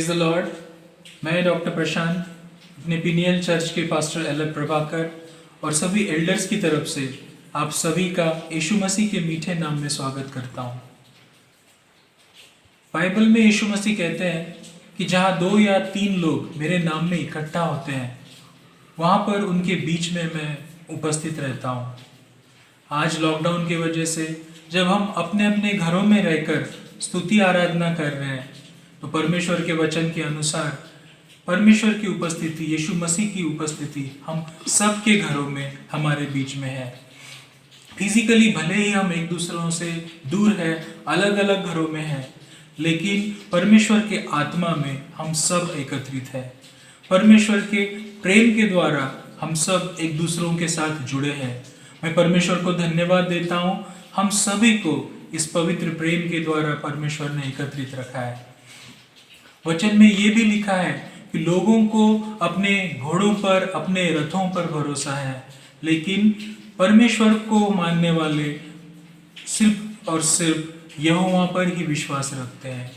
Praise the Lord. मैं doctor प्रशांत अपने pineal church के पास्टर एल प्रभाकर और सभी एल्डर्स की तरफ से आप सभी का यीशु मसीह के मीठे नाम में स्वागत करता हूँ। बाइबल में यीशु मसीह कहते हैं कि जहाँ 2 या 3 लोग मेरे नाम में इकट्ठा होते हैं वहाँ पर उनके बीच में मैं उपस्थित रहता हूँ। आज लॉकडाउन की वजह से जब हम अपने अपने घरों में रहकर स्तुति आराधना कर रहे हैं तो परमेश्वर के वचन के अनुसार परमेश्वर की उपस्थिति, यीशु मसीह की उपस्थिति हम सबके घरों में हमारे बीच में है। फिजिकली भले ही हम एक दूसरों से दूर है, अलग अलग घरों में हैं, लेकिन परमेश्वर के आत्मा में हम सब एकत्रित हैं। परमेश्वर के प्रेम के द्वारा हम सब एक दूसरों के साथ जुड़े हैं। मैं परमेश्वर को धन्यवाद देता हूँ, हम सभी को इस पवित्र प्रेम के द्वारा परमेश्वर ने एकत्रित रखा है। वचन में ये भी लिखा है कि लोगों को अपने घोड़ों पर, अपने रथों पर भरोसा है, लेकिन परमेश्वर को मानने वाले सिर्फ और सिर्फ यहोवा पर ही विश्वास रखते हैं।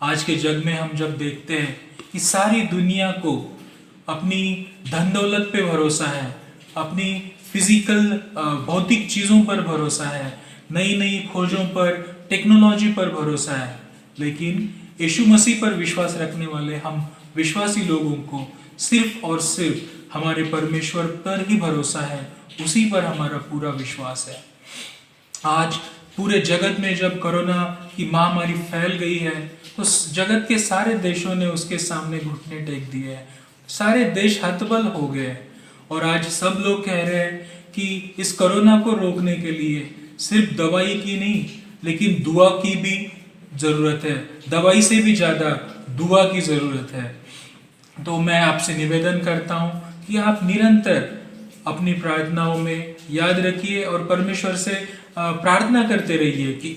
आज के जग में हम जब देखते हैं कि सारी दुनिया को अपनी धन दौलत पे भरोसा है, अपनी फिजिकल भौतिक चीज़ों पर भरोसा है, नई नई खोजों पर, टेक्नोलॉजी पर भरोसा है, लेकिन यीशु मसीह पर विश्वास रखने वाले हम विश्वासी लोगों को सिर्फ और सिर्फ हमारे परमेश्वर पर ही भरोसा है, उसी पर हमारा पूरा विश्वास है। आज पूरे जगत में जब कोरोना की महामारी फैल गई है तो जगत के सारे देशों ने उसके सामने घुटने टेक दिए हैं, सारे देश हतबल हो गए और आज सब लोग कह रहे हैं कि इस कोरोना को रोकने के लिए सिर्फ दवाई की नहीं लेकिन दुआ की भी ज़रूरत है। दवाई से भी ज़्यादा दुआ की ज़रूरत है। तो मैं आपसे निवेदन करता हूँ कि आप निरंतर अपनी प्रार्थनाओं में याद रखिए और परमेश्वर से प्रार्थना करते रहिए कि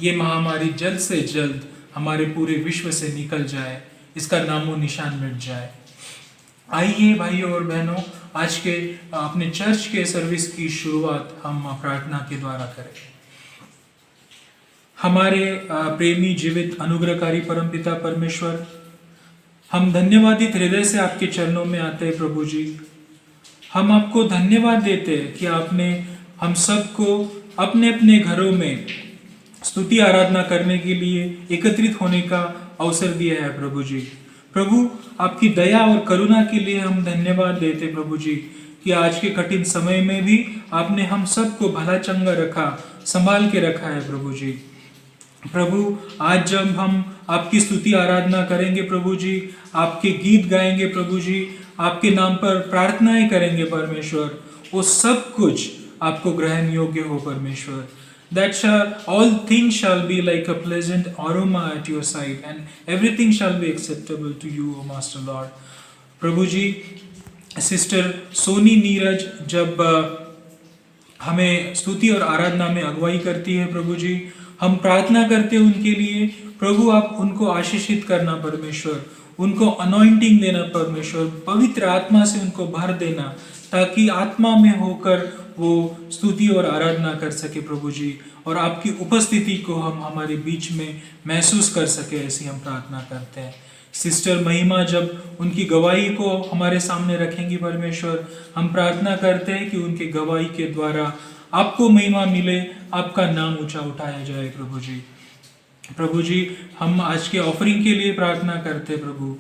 ये महामारी जल्द से जल्द हमारे पूरे विश्व से निकल जाए, इसका नामो निशान मिट जाए। आइए भाइयों और बहनों, आज के अपने चर्च के सर्विस की शुरुआत हम प्रार्थना के द्वारा करें। हमारे प्रेमी जीवित अनुग्रहकारी परमपिता परमेश्वर, हम धन्यवादित हृदय से आपके चरणों में आते हैं प्रभु जी। हम आपको धन्यवाद देते हैं कि आपने हम सबको अपने अपने घरों में स्तुति आराधना करने के लिए एकत्रित होने का अवसर दिया है प्रभु जी। प्रभु, आपकी दया और करुणा के लिए हम धन्यवाद देते प्रभु जी कि आज के कठिन समय में भी आपने हम सबको भला चंगा रखा, संभाल के रखा है प्रभु जी। प्रभु, आज जब हम आपकी स्तुति आराधना करेंगे प्रभु जी, आपके गीत गाएंगे प्रभु जी, आपके नाम पर प्रार्थनाएं करेंगे परमेश्वर, वो सब कुछ आपको ग्रहण योग्य हो परमेश्वर। That all things shall be like a pleasant aroma at your sight, and everything shall be acceptable to you, O Master Lord. प्रभु जी, सिस्टर सोनी नीरज जब हमें स्तुति और आराधना में अगुवाई करती है प्रभु जी, हम प्रार्थना करते हैं उनके लिए। प्रभु, आप उनको आशीषित करना परमेश्वर, उनको अनॉइंटिंग देना परमेश्वर, पवित्र आत्मा से उनको भर देना ताकि आत्मा में होकर वो स्तुति और आराधना कर सके प्रभु जी, और आपकी उपस्थिति को हम हमारे बीच में महसूस कर सके, ऐसी हम प्रार्थना करते हैं। सिस्टर महिमा जब उनकी गवाही को हमारे सामने रखेंगी परमेश्वर, हम प्रार्थना करते हैं कि उनके गवाही के द्वारा आपको महिमा मिले, आपका नाम ऊंचा उठाया जाए प्रभु जी। प्रभु जी, हम आज के ऑफरिंग के लिए प्रार्थना करते प्रभु,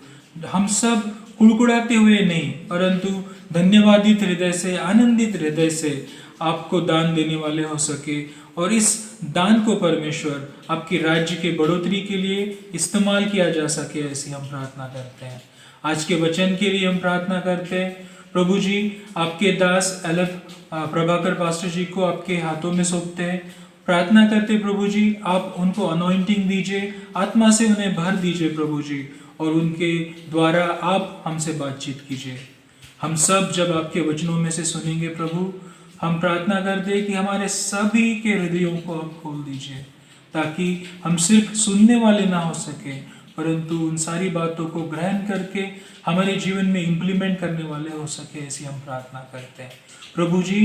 हम सब कुड़कुड़ाते हुए नहीं परंतु धन्यवादित हृदय से, आनंदित हृदय से आपको दान देने वाले हो सके, और इस दान को परमेश्वर आपके राज्य के बढ़ोतरी के लिए इस्तेमाल किया जा सके, ऐसी हम प्रार्थना करते हैं। आज के वचन के लिए हम प्रार्थना करते हैं प्रभु जी, आपके दास एल प्रभाकर पास्टर जी को आपके हाथों में सौंपते हैं। प्रार्थना करते प्रभु जी, आप उनको अनॉइंटिंग दीजिए, आत्मा से उन्हें भर दीजिए प्रभु जी, और उनके द्वारा आप हमसे बातचीत कीजिए। हम सब जब आपके वचनों में से सुनेंगे प्रभु, हम प्रार्थना करते हैं कि हमारे सभी के हृदयों को आप खोल दीजिए ताकि हम सिर्फ सुनने वाले ना हो सके परंतु उन सारी बातों को ग्रहण करके हमारे जीवन में इम्प्लीमेंट करने वाले हो सके, ऐसी हम प्रार्थना करते हैं। प्रभु जी,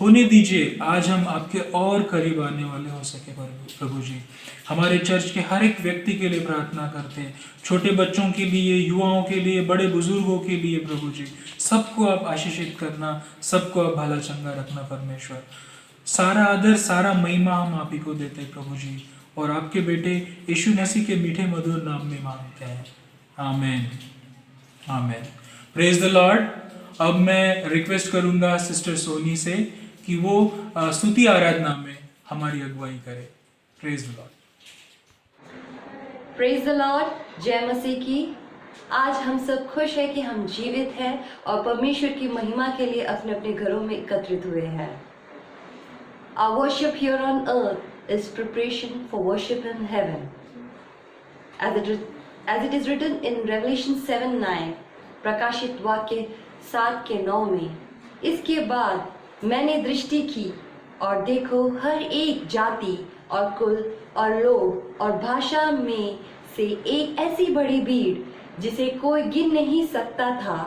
होने दीजिए आज हम आपके और करीब आने वाले हो सके। प्रभु जी, हमारे चर्च के हर एक व्यक्ति के लिए प्रार्थना करते हैं, छोटे बच्चों के लिए, युवाओं के लिए, बड़े बुजुर्गों के लिए। प्रभु जी, सबको आप आशीषित करना, सबको आप भला चंगा रखना। परमेश्वर, सारा आदर, सारा महिमा हम आप ही को देते हैं प्रभु जी, और आपके बेटे यीशु मसीह के मीठे मधुर नाम में मांगते हैं, amen, amen. Praise the Lord. अब मैं रिक्वेस्ट करूंगा सिस्टर सोनी से कि वो स्तुति आराधना में हमारी अगुवाई करे। Praise the Lord. Praise the Lord. जय मसीह की। आज हम सब खुश है कि हम जीवित हैं और परमेश्वर की महिमा के लिए अपने अपने घरों में एकत्रित हुए हैं। Our worship here on earth is preparation for worship in heaven. As it is written in Revelation 7:9, प्रकाशित वाक्य 7 के 9 में, इसके बाद मैंने दृष्टि की और देखो हर एक जाति और कुल और लोग और भाषा में से एक ऐसी बड़ी भीड़ जिसे कोई गिन नहीं सकता था,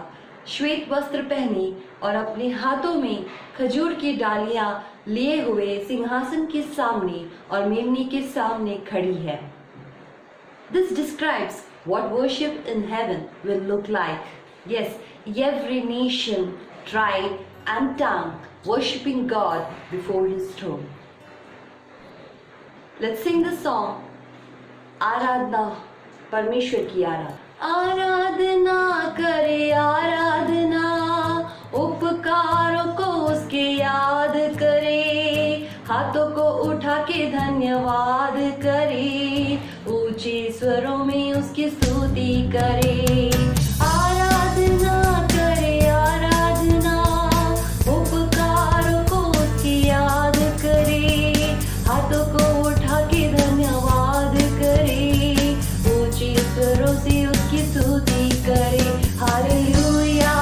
श्वेत वस्त्र पहने और अपने हाथों में खजूर की डालियां लिए हुए सिंहासन के सामने और मेमने के सामने खड़ी है। This describes what worship in heaven will look like. Yes, every nation, tribe and tongue worshiping God before His throne. Let's sing the song आराधना, परमेश्वर की आराधना। आराधना करे आराधना, उपकारों को उसके याद करे, हाथों को उठा के धन्यवाद करे, ऊंचे स्वरों में उसकी स्तुति करे। आराधना करे आराधना, उपकारों को उसकी याद करे, हाथों को उठा के धन्यवाद करे, ऊंचे स्वरों से उसकी स्तुति करे। हालेलुया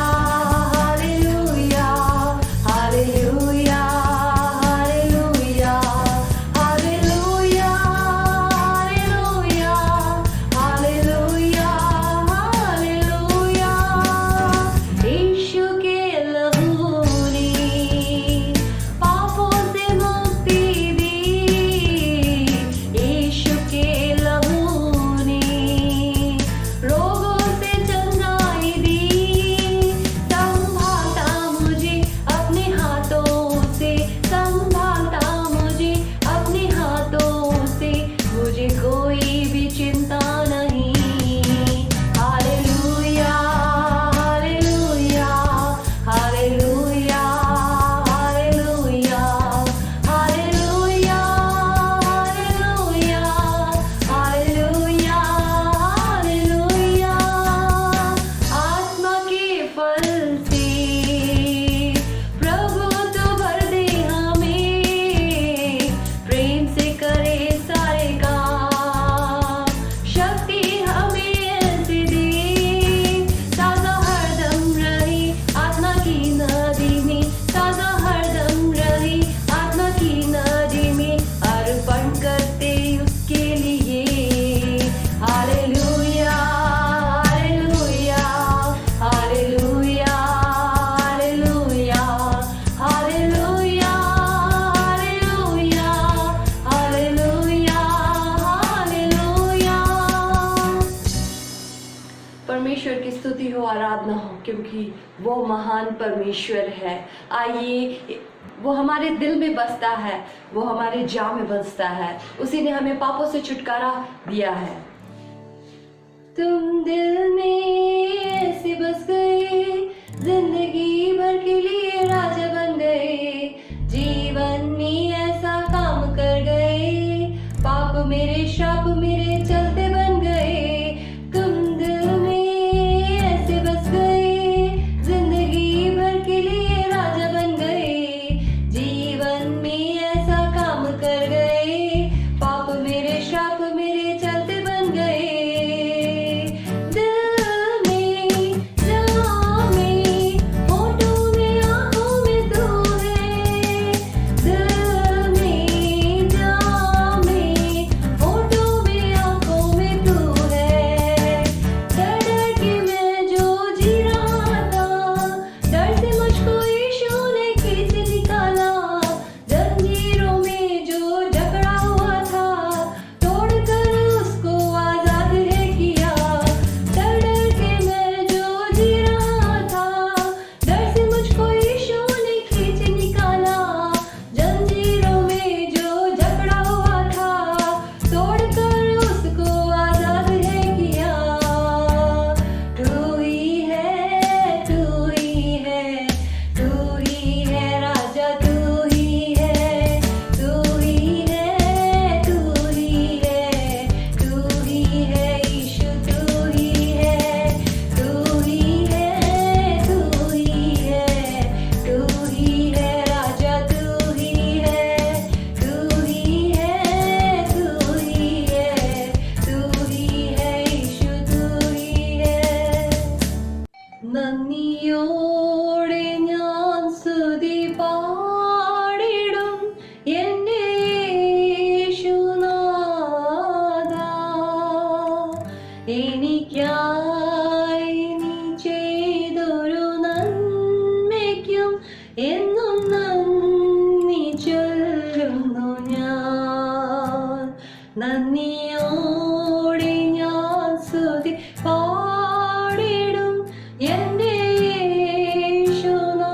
क्योंकि वो महान परमेश्वर है। आइए, वो हमारे दिल में बसता है, वो हमारे जा में बसता है, उसी ने हमें पापों से छुटकारा दिया है। तुम दिल में ऐसे बस गए, जिंदगी भर के लिए राजा बन गए, जीवन में ऐसा काम कर गए, पाप मेरे श्राप मेरे चलते बन गए। तुम दिल में ऐसे बस गए, जिंदगी भर के लिए राजा बन गए, जीवन में ऐसा काम कर गए, पाप मेरे श्राप मेरे चलते बन गए। നന്ദിയോടെ ഞാൻ സ്തുതി പാടിടും എൻ്റെ യേശുനാഥാ. എനിക്കായി നീ ചെയ്തൊരു നന്മയ്ക്കും എന്നും നന്ദി ചൊല്ലുന്നു ഞാൻ. നന്ദിയോടെ ഞാൻ സ്തുതി പാടിടും എൻ്റെ യേശുനാഥാ.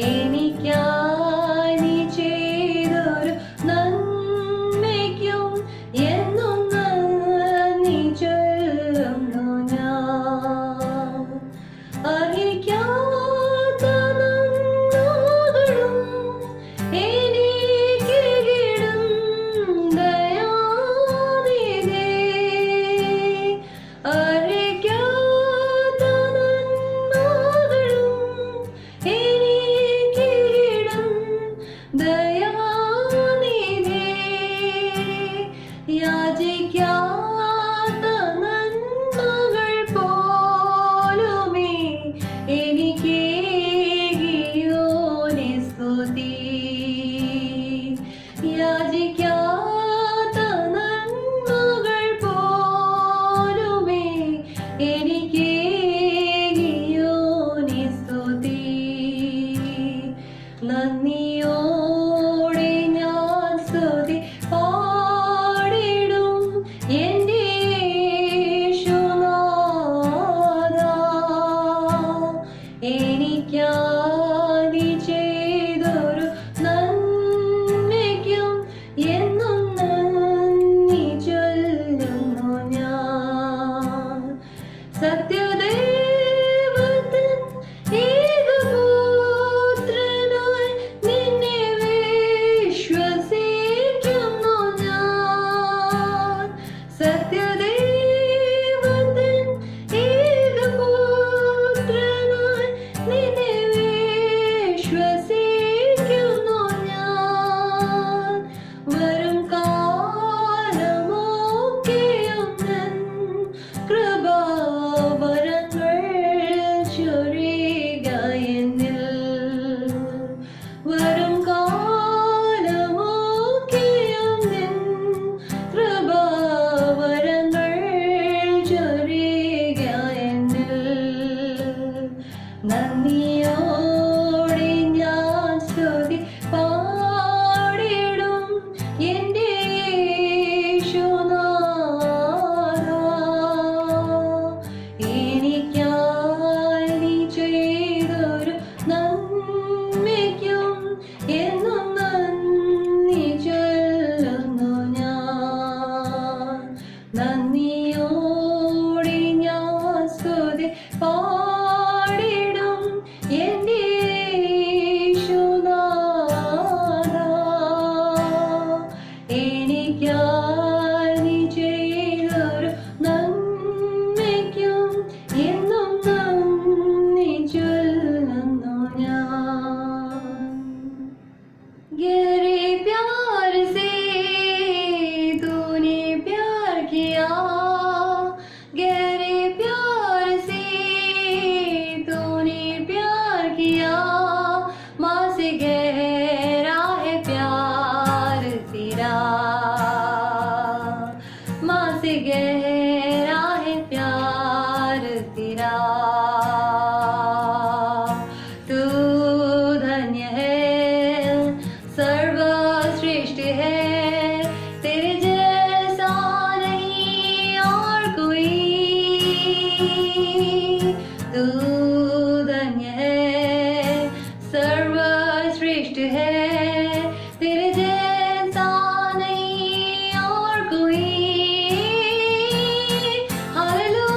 എനിക്കായി നീ ചെയ്തൊരു നന്മയ്ക്കും എന്നും നന്ദി ചൊല്ലുന്നു ഞാൻ. അർഹിക്കാത്ത നന്മകളും എനിക്കിടും ദയാനിധി. അർഹിക്കാത്ത നന്മകളും എനിക്കിടും ദയാനിധി. യാചിക്കാത്ത നന്മകൾ പോലുമേ എനിക്കേകിയോനെ സ്തുതി. യാചിക്കാത്ത നന്മകൾ പോലുമേ എനിക്കേകിയോനെ സ്തുതി. നന്ദിയോടെ ഞാൻ സ്തുതി പാടിടും എൻ്റെ യേശുനാഥാ. എനിക്കായി നീ ചെയ്തൊരു നന്മയ്ക്കും എന്നും നന്ദി ചൊല്ലുന്നു ഞാൻ. സത്യദൈവത്തിൻ ഏകപുത്രനായി നിന്നെ വിശ്വസിക്കുന്നു ഞാൻ. സത്യദൈവത്തിൻ ഏകപുത്രനായി നിന്നെ വിശ്വസിക്കുന്നു ഞാൻ. വരും കാലമൊക്കെയും നിൻ കൃപാവരങ്ങൾ ചൊരിയുക എന്നിൽ. വരും കാലമൊക്കെയും നിൻ കൃപാവരങ്ങൾ ചൊരിയുക എന്നിൽ. നന്ദിയോടെ ഞാൻ സ്തുതി പാടിടും എൻ്റെ യേശുനാഥാ. എനിക്കായി നീ ചെയ്തൊരു നന്മയ്ക്കും എന്നും നന്ദി ചൊല്ലുന്നു ഞാൻ. നന്ദിയോടെ ഞാൻ സ്തുതി പാടിടും എൻ്റെ യേശുനാഥാ. എനിക്കായി നീ ചെയ്തൊരു നന്മയ്ക്കും എന്നും നന്ദി ചൊല്ലുന്നു ഞാൻ. गहरे प्यार से तूने प्यार किया. गहरे प्यार से तूने प्यार किया. माँ से गहरा है प्यार तेरा. माँ से गहरा है प्यार तेरा. तू धन्य है, सर्वश्रेष्ठ है. तेरे जैसा नहीं और कोई. तू धन्य है, सर्वश्रेष्ठ है. तेरे जैसा नहीं और कोई. हालेलुया.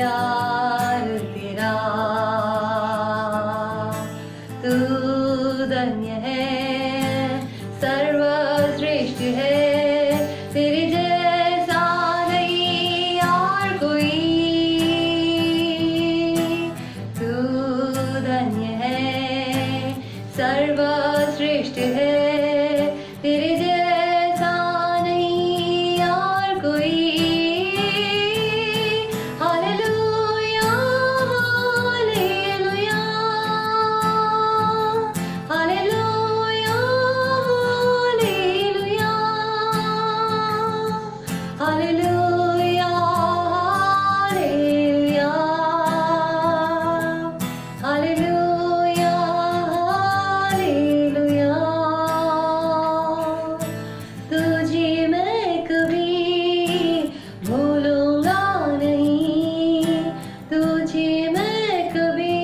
प्यार तेरा, तू धन्य है, सर्वश्रेष्ठ है, तेरे जैसा नहीं और कोई। तू धन्य है, सर्वश्रेष्ठ है, तेरे जैसा नहीं और कोई। Hallelujah, hallelujah, hallelujah, hallelujah, hallelujah, hallelujah, hallelujah, hallelujah. तुझे मैं कभी भूलूंगा नहीं, तुझे मैं कभी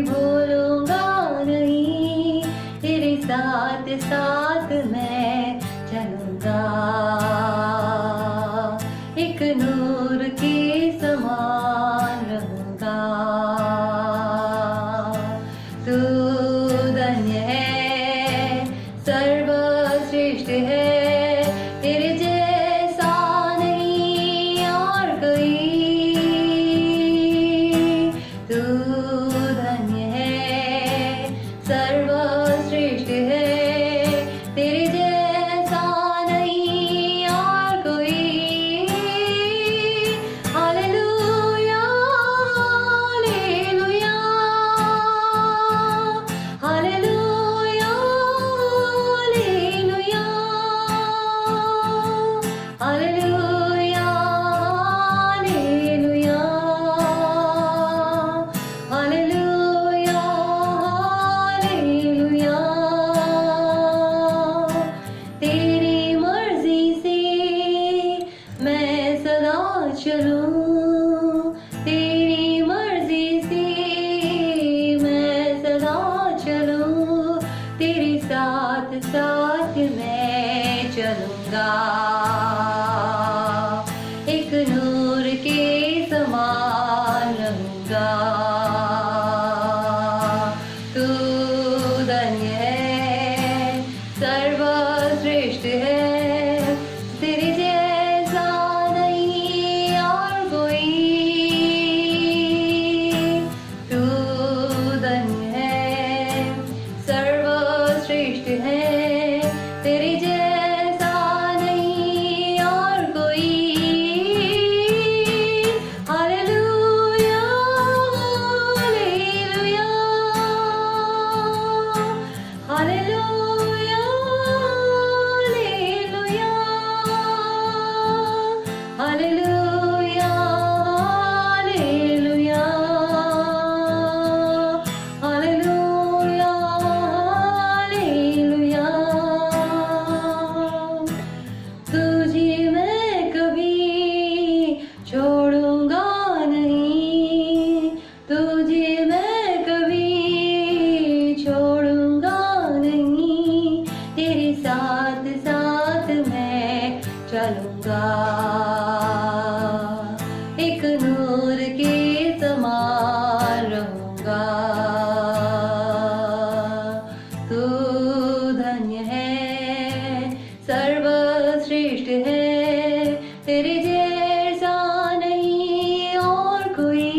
भूलूंगा नहीं, तेरे साथ साथ मैं चलूंगा, एक नूर के समान रहूंगा। तू धन्य है, सर्वश्रेष्ठ है, तेरे जैसा नहीं और कोई। तू धन्य है, सर्वश्रेष्ठ है, तेरे जैसा नहीं और कोई। Hallelujah, hallelujah, hallelujah, hallelujah, hallelujah, hallelujah, hallelujah, hallelujah. तेरी मर्जी से मैं सदा चलूं, तेरी मर्जी से मैं सदा चलूं, तेरे साथ साथ मैं चलूंगा, एक नूर के समान रहूंगा। तू धन्य है, सर्वश्रेष्ठ है, तेरे जैसा नहीं और कोई। तू धन्य है, सर्वश्रेष्ठ है, तेरे जैसा नहीं और कोई। Hallelujah, hallelujah, hallelujah, hallelujah, hallelujah, hallelujah, hallelujah, hallelujah. तुझे मैं कभी छोड़ूंगा नहीं, तुझे मैं कभी छोड़ूंगा नहीं, तेरे साथ साथ मैं चलूंगा, एक नूर के समान रहूंगा। तू धन्य है, सर्वश्रेष्ठ है, तेरे जैसा नहीं और कोई।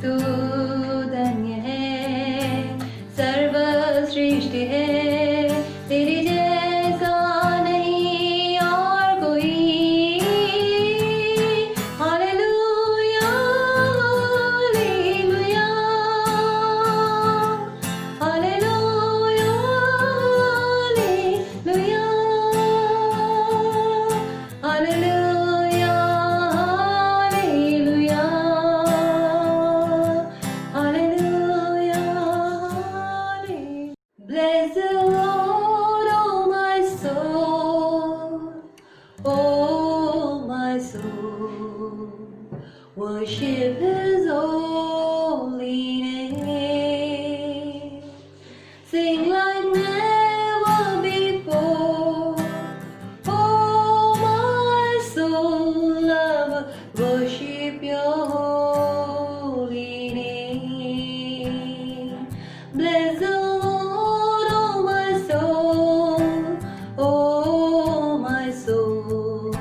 तू धन्य है, सर्वश्रेष्ठ है, तेरे जैसा नहीं और कोई। Hallelujah, hallelujah, hallelujah, hallelujah, hallelujah, hallelujah, hallelujah, hallelujah. Bless the Lord, oh my soul, oh my soul, worship His holy name. Sing like never before, oh my soul, love worship your holy name. Bless the Lord, oh my soul, oh my soul,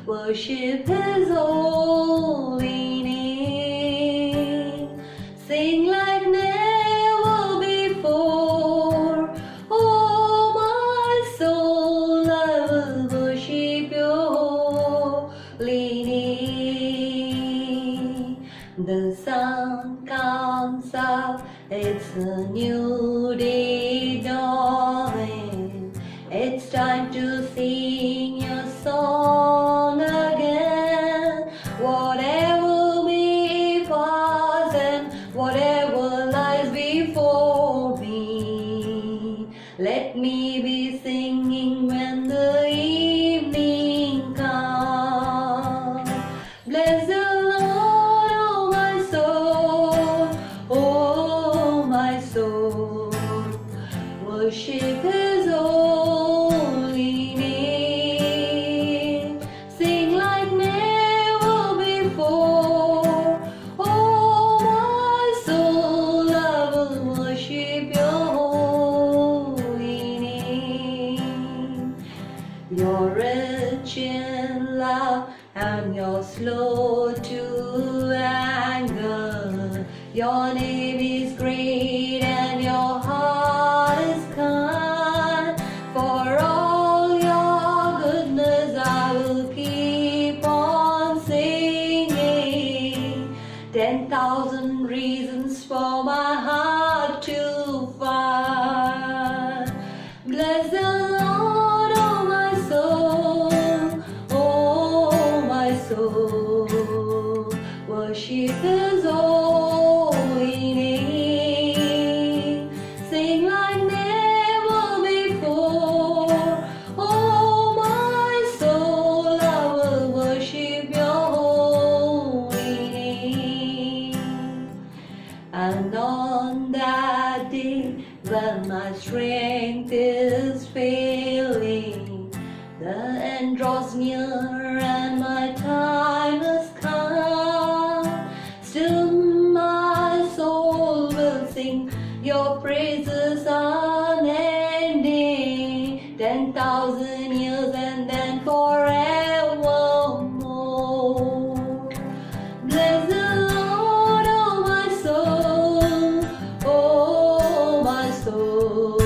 worship His holy name. Sing like never before, oh my soul, I will worship your holy name. The sun comes up, it's a new day dawning. It's time to sing your song again. Whatever may pass and whatever lies before me, let me be singing when the evening comes. Bless the Lord, oh my soul, oh my soul, worship His holy name. Sing like never before, oh my soul, I will worship your holy name. You're rich in love and you're slow to anger. Your name is great and your heart is kind. For all your goodness I will keep on singing. 10,000 reasons for my heart to find. Bless the Lord, oh my soul, oh my soul, worship His holy name. Sing like never before, oh my soul, I will worship your holy name. And on that day when my strength is failing, the end draws near and my time has come, still my soul will sing your praises unending. 10,000 years and then forevermore. Bless the Lord, oh my soul, oh my soul,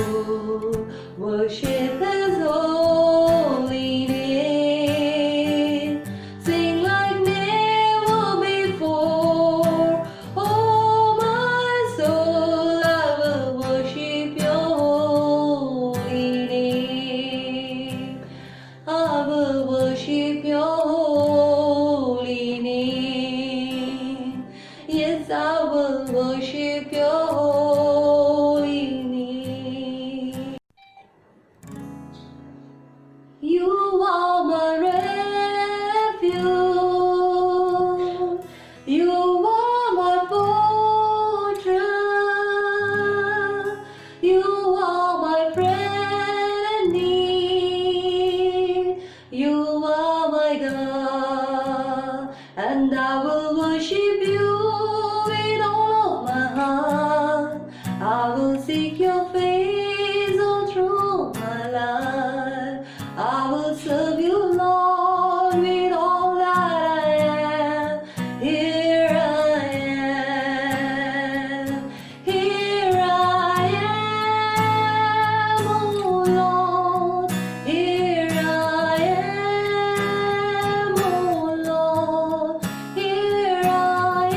worship His holy name. Sing like never before, oh my soul, I will worship your holy name. I will worship your holy name. Yes, I will worship your holy name. You are my refuge. You are my fortress. You are my friend near. You are my God, and I will worship you with all of my heart. I will seek your face all through my life. I will serve you, Lord, with all that I am. Here I am. Here I am, oh Lord. Here I am, oh Lord. Here I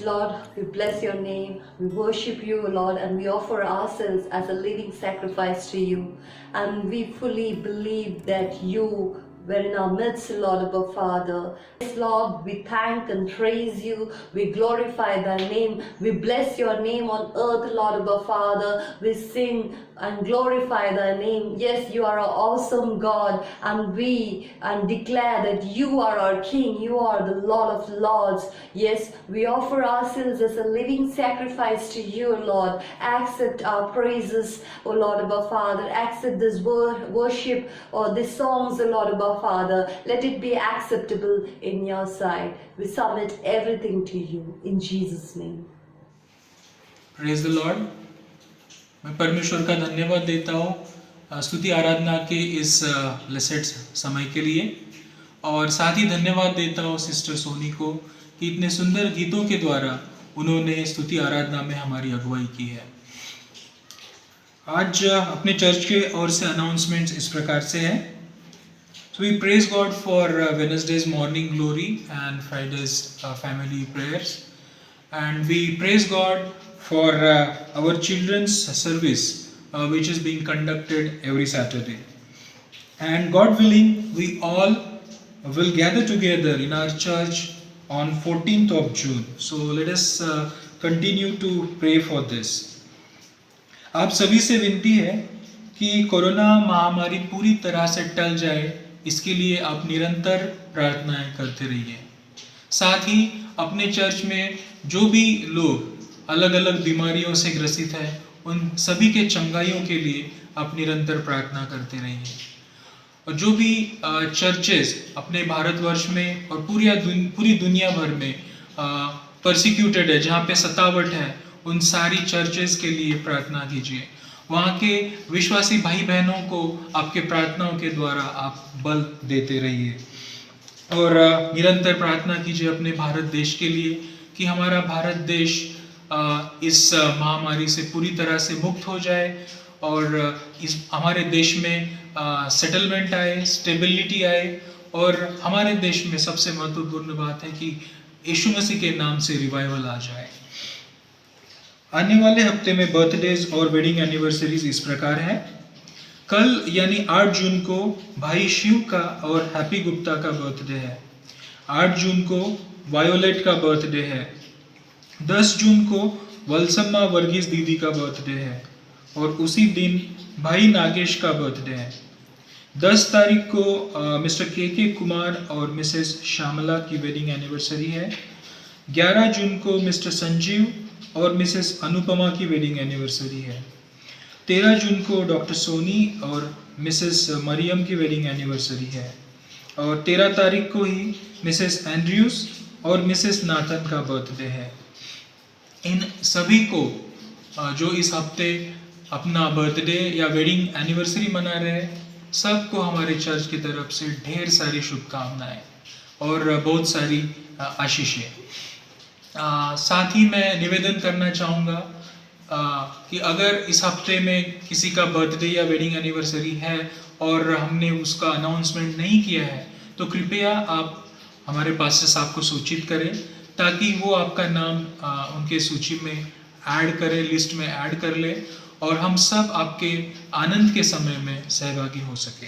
Lord, we bless your name. We worship you, Lord, and we offer ourselves as a living sacrifice to you. And we fully believe that you were in our midst, Lord, above Father. Yes, Lord, we thank and praise you. We glorify thy name. We bless your name on earth, Lord, above Father. We sing and glorify thy name. Yes, you are an awesome God, and we declare that you are our King. You are the Lord of Lords. Yes, we offer ourselves as a living sacrifice to you, Lord. Accept our praises, O Lord, above Father. Accept this worship or these songs, O Lord, above Father. Let it be acceptable in your sight. We submit everything to you in Jesus' name. Praise the Lord. मैं परमेश्वर का धन्यवाद देता हूँ स्तुति आराधना के इस blessed समय के लिए, और साथ ही धन्यवाद देता हूँ सिस्टर सोनी को कि इतने सुंदर गीतों के द्वारा उन्होंने स्तुति आराधना में हमारी अगुवाई की है। आज अपने चर्च के ओर से अनाउंसमेंट्स इस प्रकार से हैं। So we praise God for Wednesday's morning glory and Friday's family prayers, and we praise God for our children's service which is being conducted every Saturday. And God willing, we all will gather together in our church on 14th of June. So let us continue to pray for this. आप सभी से विनती है कि corona महामारी पूरी तरह से टल जाए, इसके लिए आप निरंतर प्रार्थनाएं करते रहिए। साथ ही अपने चर्च में जो भी लोग अलग अलग बीमारियों से ग्रसित हैं, उन सभी के चंगाइयों के लिए आप निरंतर प्रार्थना करते रहिए। और जो भी चर्चेस अपने भारतवर्ष में और पूरी दुनिया भर में परसिक्यूटेड है, जहाँ पे सतावट है, उन सारी चर्चेस के लिए प्रार्थना कीजिए। वहाँ के विश्वासी भाई बहनों को आपके प्रार्थनाओं के द्वारा आप बल देते रहिए, और निरंतर प्रार्थना कीजिए अपने भारत देश के लिए कि हमारा भारत देश इस महामारी से पूरी तरह से मुक्त हो जाए, और इस हमारे देश में सेटलमेंट आए, स्टेबिलिटी आए, और हमारे देश में सबसे महत्वपूर्ण बात है कि यीशु मसीह के नाम से रिवाइवल आ जाए। आने वाले हफ्ते में बर्थडेज और वेडिंग एनिवर्सरीज इस प्रकार है। कल यानी 8 जून को भाई शिव का और हैप्पी गुप्ता का बर्थडे है। 8 जून को वायोलेट का बर्थडे है। 10 जून को वलसम्मा वर्गीस दीदी का बर्थडे है, और उसी दिन भाई नागेश का बर्थडे है। 10 तारीख को मिस्टर के कुमार और मिसेस श्यामला की वेडिंग एनिवर्सरी है। 11 जून को मिस्टर संजीव और मिसेस अनुपमा की वेडिंग एनिवर्सरी है। 13 जून को डॉक्टर सोनी और मिसेस मरियम की वेडिंग एनिवर्सरी है, और 13 तारीख को ही मिसेस एंड्रयूस और मिसेस नाथन का बर्थडे है। इन सभी को जो इस हफ्ते अपना बर्थडे या वेडिंग एनिवर्सरी मना रहे हैं, सबको हमारे चर्च की तरफ से ढेर सारी शुभकामनाएं और बहुत सारी आशीषें। साथ ही मैं निवेदन करना चाहूँगा कि अगर इस हफ्ते में किसी का बर्थडे या वेडिंग एनिवर्सरी है और हमने उसका अनाउंसमेंट नहीं किया है, तो कृपया आप हमारे पास्टर साहब को सूचित करें, ताकि वो आपका नाम उनके सूची में ऐड करें, लिस्ट में ऐड कर ले, और हम सब आपके आनंद के समय में सहभागी हो सके।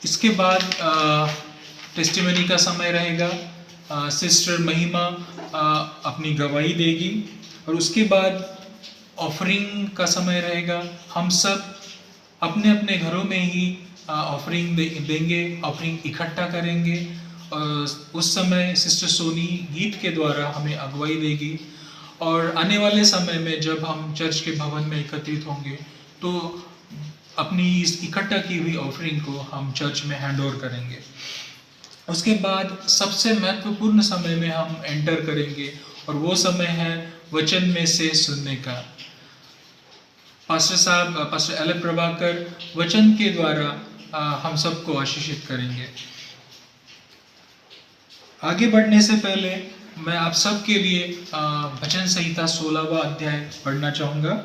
इसके बाद टेस्टिमनी का समय रहेगा। सिस्टर महिमा अपनी गवाही देगी, और उसके बाद ऑफरिंग का समय रहेगा। हम सब अपने अपने घरों में ही ऑफरिंग देंगे, ऑफरिंग इकट्ठा करेंगे। उस समय सिस्टर सोनी गीत के द्वारा हमें अगुवाई देगी, और आने वाले समय में जब हम चर्च के भवन में एकत्रित होंगे, तो अपनी इस इकट्ठा की हुई ऑफरिंग को हम चर्च में हैंड ओवर करेंगे। उसके बाद सबसे महत्वपूर्ण समय में हम एंटर करेंगे, और वो समय है वचन में से सुनने का। पास्टर साहब, पास्टर एल प्रभाकर वचन के द्वारा हम सबको आशीषित करेंगे। आगे बढ़ने से पहले मैं आप सब के लिए भजन संहिता 16वां अध्याय पढ़ना चाहूंगा।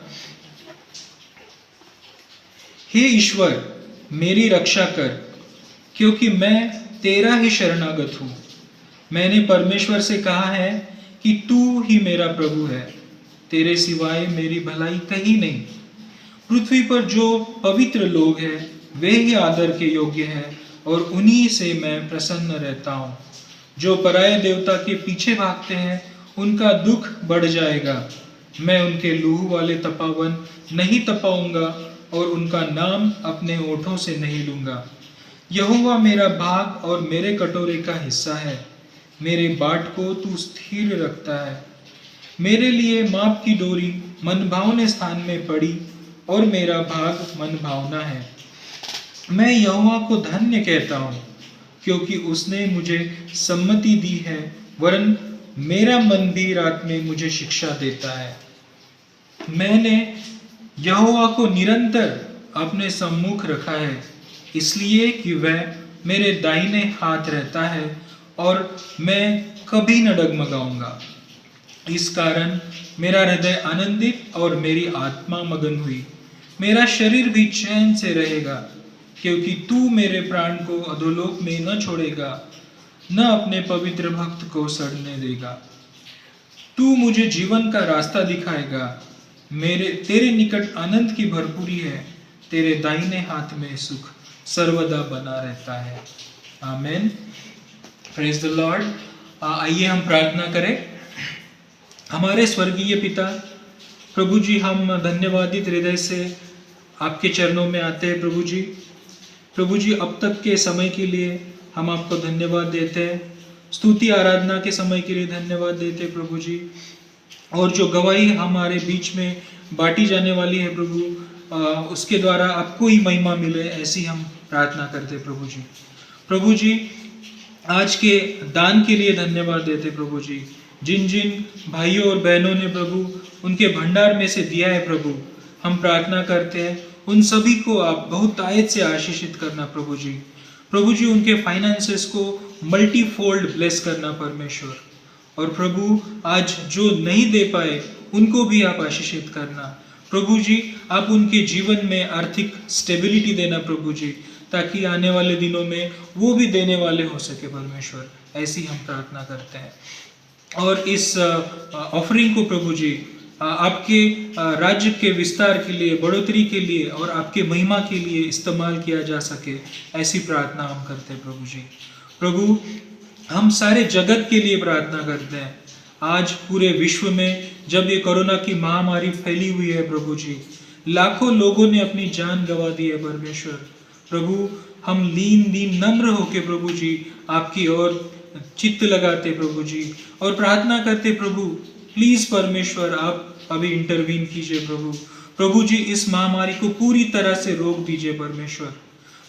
हे ईश्वर, मेरी रक्षा कर, क्योंकि मैं तेरा ही शरणागत हूँ। मैंने परमेश्वर से कहा है कि तू ही मेरा प्रभु है, तेरे सिवाय मेरी भलाई कहीं नहीं। पृथ्वी पर जो पवित्र लोग हैं वे ही आदर के योग्य हैं और उन्हीं से मैं प्रसन्न रहता हूँ। जो पराये देवता के पीछे भागते हैं उनका दुख बढ़ जाएगा। मैं उनके लहू वाले तपावन नहीं तपाऊंगा और उनका नाम अपने ओठों से नहीं लूंगा। यहोवा मेरा भाग और मेरे कटोरे का हिस्सा है, मेरे बाट को तू स्थिर रखता है। मेरे लिए माप की डोरी मनभावने स्थान में पड़ी और मेरा भाग मनभावना है। मैं यहोवा को धन्य कहता हूँ क्योंकि उसने मुझे सम्मति दी है, वरन मेरा मन भी रात में मुझे शिक्षा देता है। मैंने यहोवा को निरंतर अपने सम्मुख रखा है, इसलिए कि वह मेरे दाहिने हाथ रहता है और मैं कभी न डगमगाऊंगा। इस कारण मेरा हृदय आनंदित और मेरी आत्मा मगन हुई। मेरा शरीर भी चैन से रहेगा, क्योंकि तू मेरे प्राण को अधोलोक में न छोड़ेगा, न अपने पवित्र भक्त को सड़ने देगा। तू मुझे जीवन का रास्ता दिखाएगा। तेरे निकट आनंद की भरपूरी है, तेरे दाहिने हाथ में सुख सर्वदा बना रहता है। आमीन। Praise the Lord. आइए हम प्रार्थना करें। हमारे स्वर्गीय पिता प्रभु जी, हम धन्यवादित हृदय से आपके चरणों में आते हैं प्रभु जी। प्रभु जी, अब तक के समय के लिए हम आपको धन्यवाद देते हैं। स्तुति आराधना के समय के लिए धन्यवाद देते हैं प्रभु जी। और जो गवाही हमारे बीच में बांटी जाने वाली है प्रभु, उसके द्वारा आपको ही महिमा मिले, ऐसी हम प्रार्थना करते हैं प्रभु जी। प्रभु जी, आज के दान के लिए धन्यवाद देते प्रभु जी। जिन जिन भाइयों और बहनों ने प्रभु उनके भंडार में से दिया है प्रभु, हम प्रार्थना करते हैं उन सभी को आप बहुत आयत से आशीषित करना प्रभु जी। प्रभु जी, उनके फाइनेंसेस को मल्टीफोल्ड ब्लेस करना परमेश्वर। और प्रभु, आज जो नहीं दे पाए उनको भी आप आशीषित करना प्रभु जी। आप उनके जीवन में आर्थिक स्टेबिलिटी देना प्रभु जी, ताकि आने वाले दिनों में वो भी देने वाले हो सके परमेश्वर। ऐसी हम प्रार्थना करते हैं। और इस ऑफरिंग को प्रभु जी आपके राज्य के विस्तार के लिए, बढ़ोतरी के लिए और आपके महिमा के लिए इस्तेमाल किया जा सके, ऐसी प्रार्थना हम करते हैं प्रभु जी। प्रभु, हम सारे जगत के लिए प्रार्थना करते हैं। आज पूरे विश्व में जब ये कोरोना की महामारी फैली हुई है प्रभु जी, लाखों लोगों ने अपनी जान गंवा दी है परमेश्वर। प्रभु, हम दीन नम्र होके प्रभु जी आपकी ओर चित्त लगाते प्रभु जी और प्रार्थना करते प्रभु, प्लीज परमेश्वर आप अभी इंटरवीन कीजिए प्रभु। प्रभु जी, इस महामारी को पूरी तरह से रोक दीजिए परमेश्वर।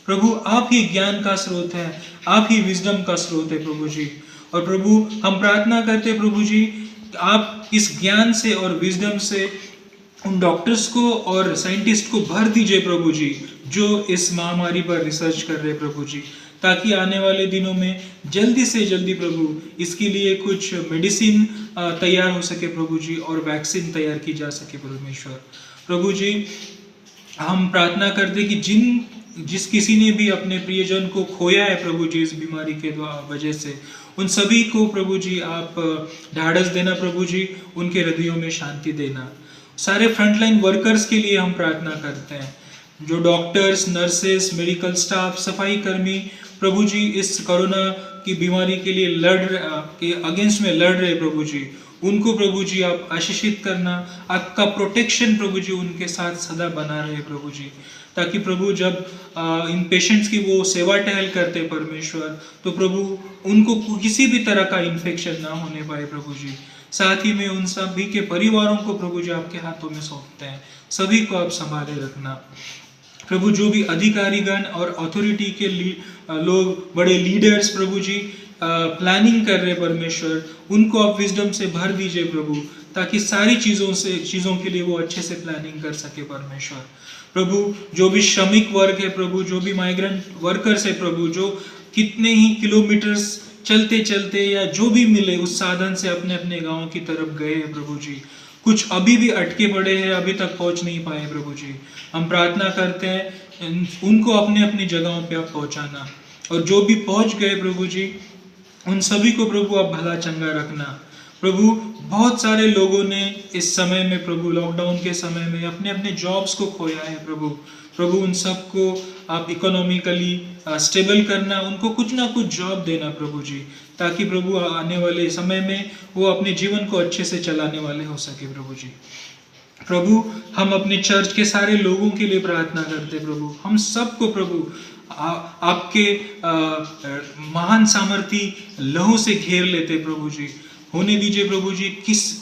प्रभु, आप ही ज्ञान का स्रोत है, आप ही विजडम का स्रोत है प्रभु जी। और प्रभु, हम प्रार्थना करते प्रभु जी, आप इस ज्ञान से और विजडम से उन डॉक्टर्स को और साइंटिस्ट को भर दीजिए प्रभु जी, जो इस महामारी पर रिसर्च कर रहे प्रभु जी, ताकि आने वाले दिनों में जल्दी से जल्दी प्रभु इसके लिए कुछ मेडिसिन तैयार हो सके प्रभु जी और वैक्सीन तैयार की जा सके परमेश्वर। प्रभु जी, हम प्रार्थना करते कि जिस किसी ने भी अपने प्रियजन को खोया है प्रभु जी इस बीमारी के वजह से, उन सभी को प्रभु जी आप ढाढ़स देना प्रभु जी, उनके हृदयों में शांति देना। सारे फ्रंटलाइन वर्कर्स के लिए हम प्रार्थना करते हैं, जो डॉक्टर्स, नर्सेस, मेडिकल स्टाफ, सफाई कर्मी प्रभु जी इस कोरोना की बीमारी के लिए अगेंस्ट में लड़ रहे प्रभु जी, उनको प्रभु जी आप आशीषित करना। आपका प्रोटेक्शन प्रभु जी उनके साथ सदा बना रहे प्रभु जी, ताकि प्रभु जब इन पेशेंट्स की वो सेवा टहल करते परमेश्वर, तो प्रभु उनको किसी भी तरह का इन्फेक्शन ना होने पाए प्रभु जी। साथ ही में उन सभी के परिवारों को प्रभु जी आपके हाथों में सौंपते हैं, सभी को आप संभाले रखना प्रभु। जो भी अधिकारीगण और अथॉरिटी के लोग, बड़े लीडर्स प्रभु जी प्लानिंग कर रहे परमेश्वर, उनको आप विजडम से भर दीजिए प्रभु, ताकि सारी चीज़ों के लिए वो अच्छे से प्लानिंग कर सके परमेश्वर। प्रभु, जो भी श्रमिक वर्ग है प्रभु, जो भी माइग्रेंट वर्कर्स है प्रभु, जो कितने ही किलोमीटर्स चलते चलते या जो भी मिले उस साधन से अपने अपने गाँव की तरफ गए हैं प्रभु जी, कुछ अभी भी अटके पड़े हैं, अभी तक पहुंच नहीं पाए प्रभु जी। हम प्रार्थना करते हैं उनको अपने अपनी जगहों पे आप पहुंचाना, और जो भी पहुंच गए प्रभु जी उन सभी को प्रभु आप भला चंगा रखना। प्रभु बहुत सारे लोगों ने इस समय में प्रभु लॉकडाउन के समय में अपने अपने जॉब्स को खोया है प्रभु। प्रभु उन सबको आप इकोनॉमिकली स्टेबल करना, उनको कुछ ना कुछ जॉब देना प्रभु जी, ताकि प्रभु आने वाले समय में वो अपने जीवन को अच्छे से चलाने वाले हो सके प्रभु जी। प्रभु हम अपने चर्च के सारे लोगों के लिए प्रार्थना करते प्रभु। हम सबको प्रभु आपके महान सामर्थी लहू से घेर लेते प्रभु जी। होने दीजिए प्रभु जी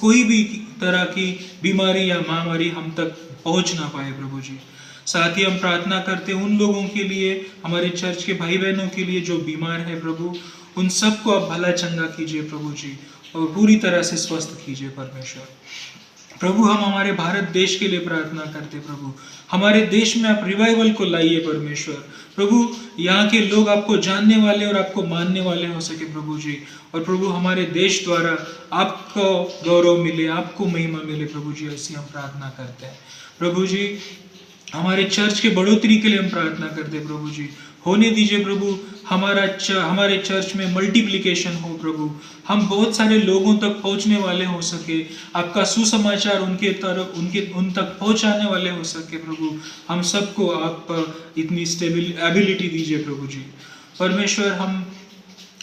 कोई भी तरह की बीमारी या महामारी हम तक पहुंच ना पाए प्रभु जी। साथ ही हम प्रार्थना करते उन लोगों के लिए, हमारे चर्च के भाई बहनों के लिए जो बीमार है प्रभु, उन सबको आप भला चंगा कीजिए प्रभु जी और पूरी तरह से स्वस्थ कीजिए परमेश्वर। प्रभु हम हमारे भारत देश के लिए प्रार्थना करते प्रभु, हमारे देश में आप रिवाइवल को लाइए परमेश्वर। प्रभु यहाँ के लोग आपको जानने वाले और आपको मानने वाले हो सके प्रभु जी। और प्रभु हमारे देश द्वारा आपको गौरव मिले, आपको महिमा मिले प्रभु जी, ऐसी हम प्रार्थना करते हैं प्रभु जी। हमारे चर्च के बढ़ोतरी के लिए हम प्रार्थना करते हैं प्रभु जी। होने दीजिए प्रभु हमारे चर्च में मल्टीप्लिकेशन हो प्रभु, हम बहुत सारे लोगों तक पहुंचने वाले हो सके, आपका सुसमाचार उन तक पहुंचाने वाले हो सके प्रभु। हम सबको आप इतनी स्टेबल एबिलिटी दीजिए प्रभु जी। परमेश्वर हम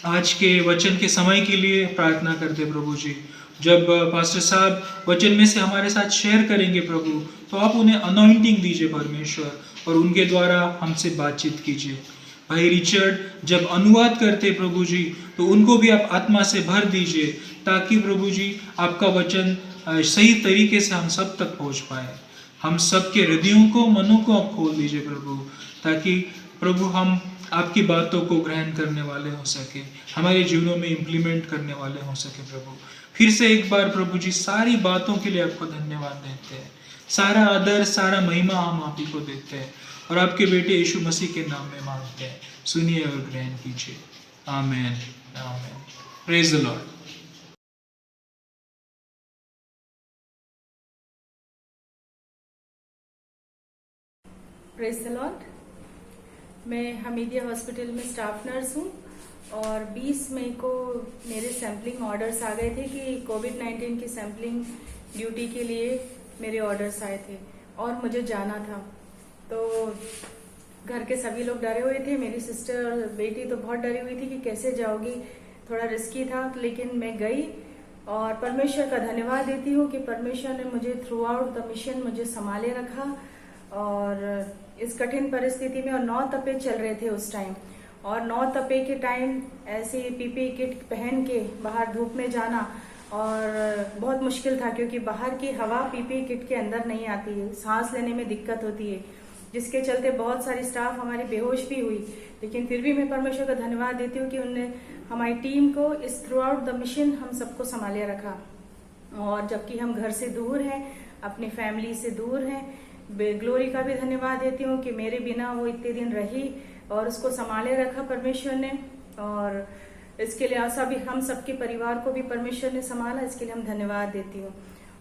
आज के वचन के समय के लिए प्रार्थना करते प्रभु जी। जब पास्टर साहब वचन में से हमारे साथ शेयर करेंगे प्रभु, तो आप उन्हें अनॉइंटिंग दीजिए परमेश्वर और उनके द्वारा हमसे बातचीत कीजिए। भाई रिचर्ड जब अनुवाद करते प्रभु जी, तो उनको भी आप आत्मा से भर दीजिए, ताकि प्रभु जी आपका वचन सही तरीके से हम सब तक पहुंच पाए। हम सबके हृदयों को, मनों को आप खोल दीजिए प्रभु, ताकि प्रभु हम आपकी बातों को ग्रहण करने वाले हो सके, हमारे जीवनों में इम्प्लीमेंट करने वाले हो सके प्रभु। फिर से एक बार प्रभु जी सारी बातों के लिए आपको धन्यवाद देते हैं। सारा आदर, सारा महिमा हम आप ही को देते हैं और आपके बेटे यीशु मसीह के नाम में मांगते हैं। सुनिए और ग्रहण कीजिए। Amen, amen. Praise the Lord. Praise the Lord. मैं हमीदिया हॉस्पिटल में स्टाफ नर्स हूँ और 20 मई को मेरे सैम्पलिंग ऑर्डर्स आ गए थे कि कोविड-19 की सैम्पलिंग ड्यूटी के लिए मेरे ऑर्डर्स आए थे और मुझे जाना था। तो घर के सभी लोग डरे हुए थे, मेरी सिस्टर और बेटी तो बहुत डरी हुई थी कि कैसे जाओगी, थोड़ा रिस्की था, लेकिन मैं गई और परमेश्वर का धन्यवाद देती हूँ कि परमेश्वर ने मुझे थ्रू आउट द मिशन मुझे संभाले रखा। और इस कठिन परिस्थिति में, और 9 तपे चल रहे थे उस टाइम, और 9 तपे के टाइम ऐसे पीपीई किट पहन के बाहर धूप में जाना और बहुत मुश्किल था, क्योंकि बाहर की हवा पीपीई किट के अंदर नहीं आती है, सांस लेने में दिक्कत होती है, जिसके चलते बहुत सारी स्टाफ हमारी बेहोश भी हुई। लेकिन फिर भी मैं परमेश्वर का धन्यवाद देती हूँ कि उन्होंने हमारी टीम को इस थ्रू आउट द मिशन हम सबको संभाले रखा। और जबकि हम घर से दूर हैं, अपनी फैमिली से दूर हैं, ग्लोरी का भी धन्यवाद देती हूँ कि मेरे बिना वो इतने दिन रही और उसको संभाले रखा परमेश्वर ने। और इसके लिए सभी हम सबके परिवार को भी परमेश्वर ने संभाला, इसके लिए हम धन्यवाद देती हूँ।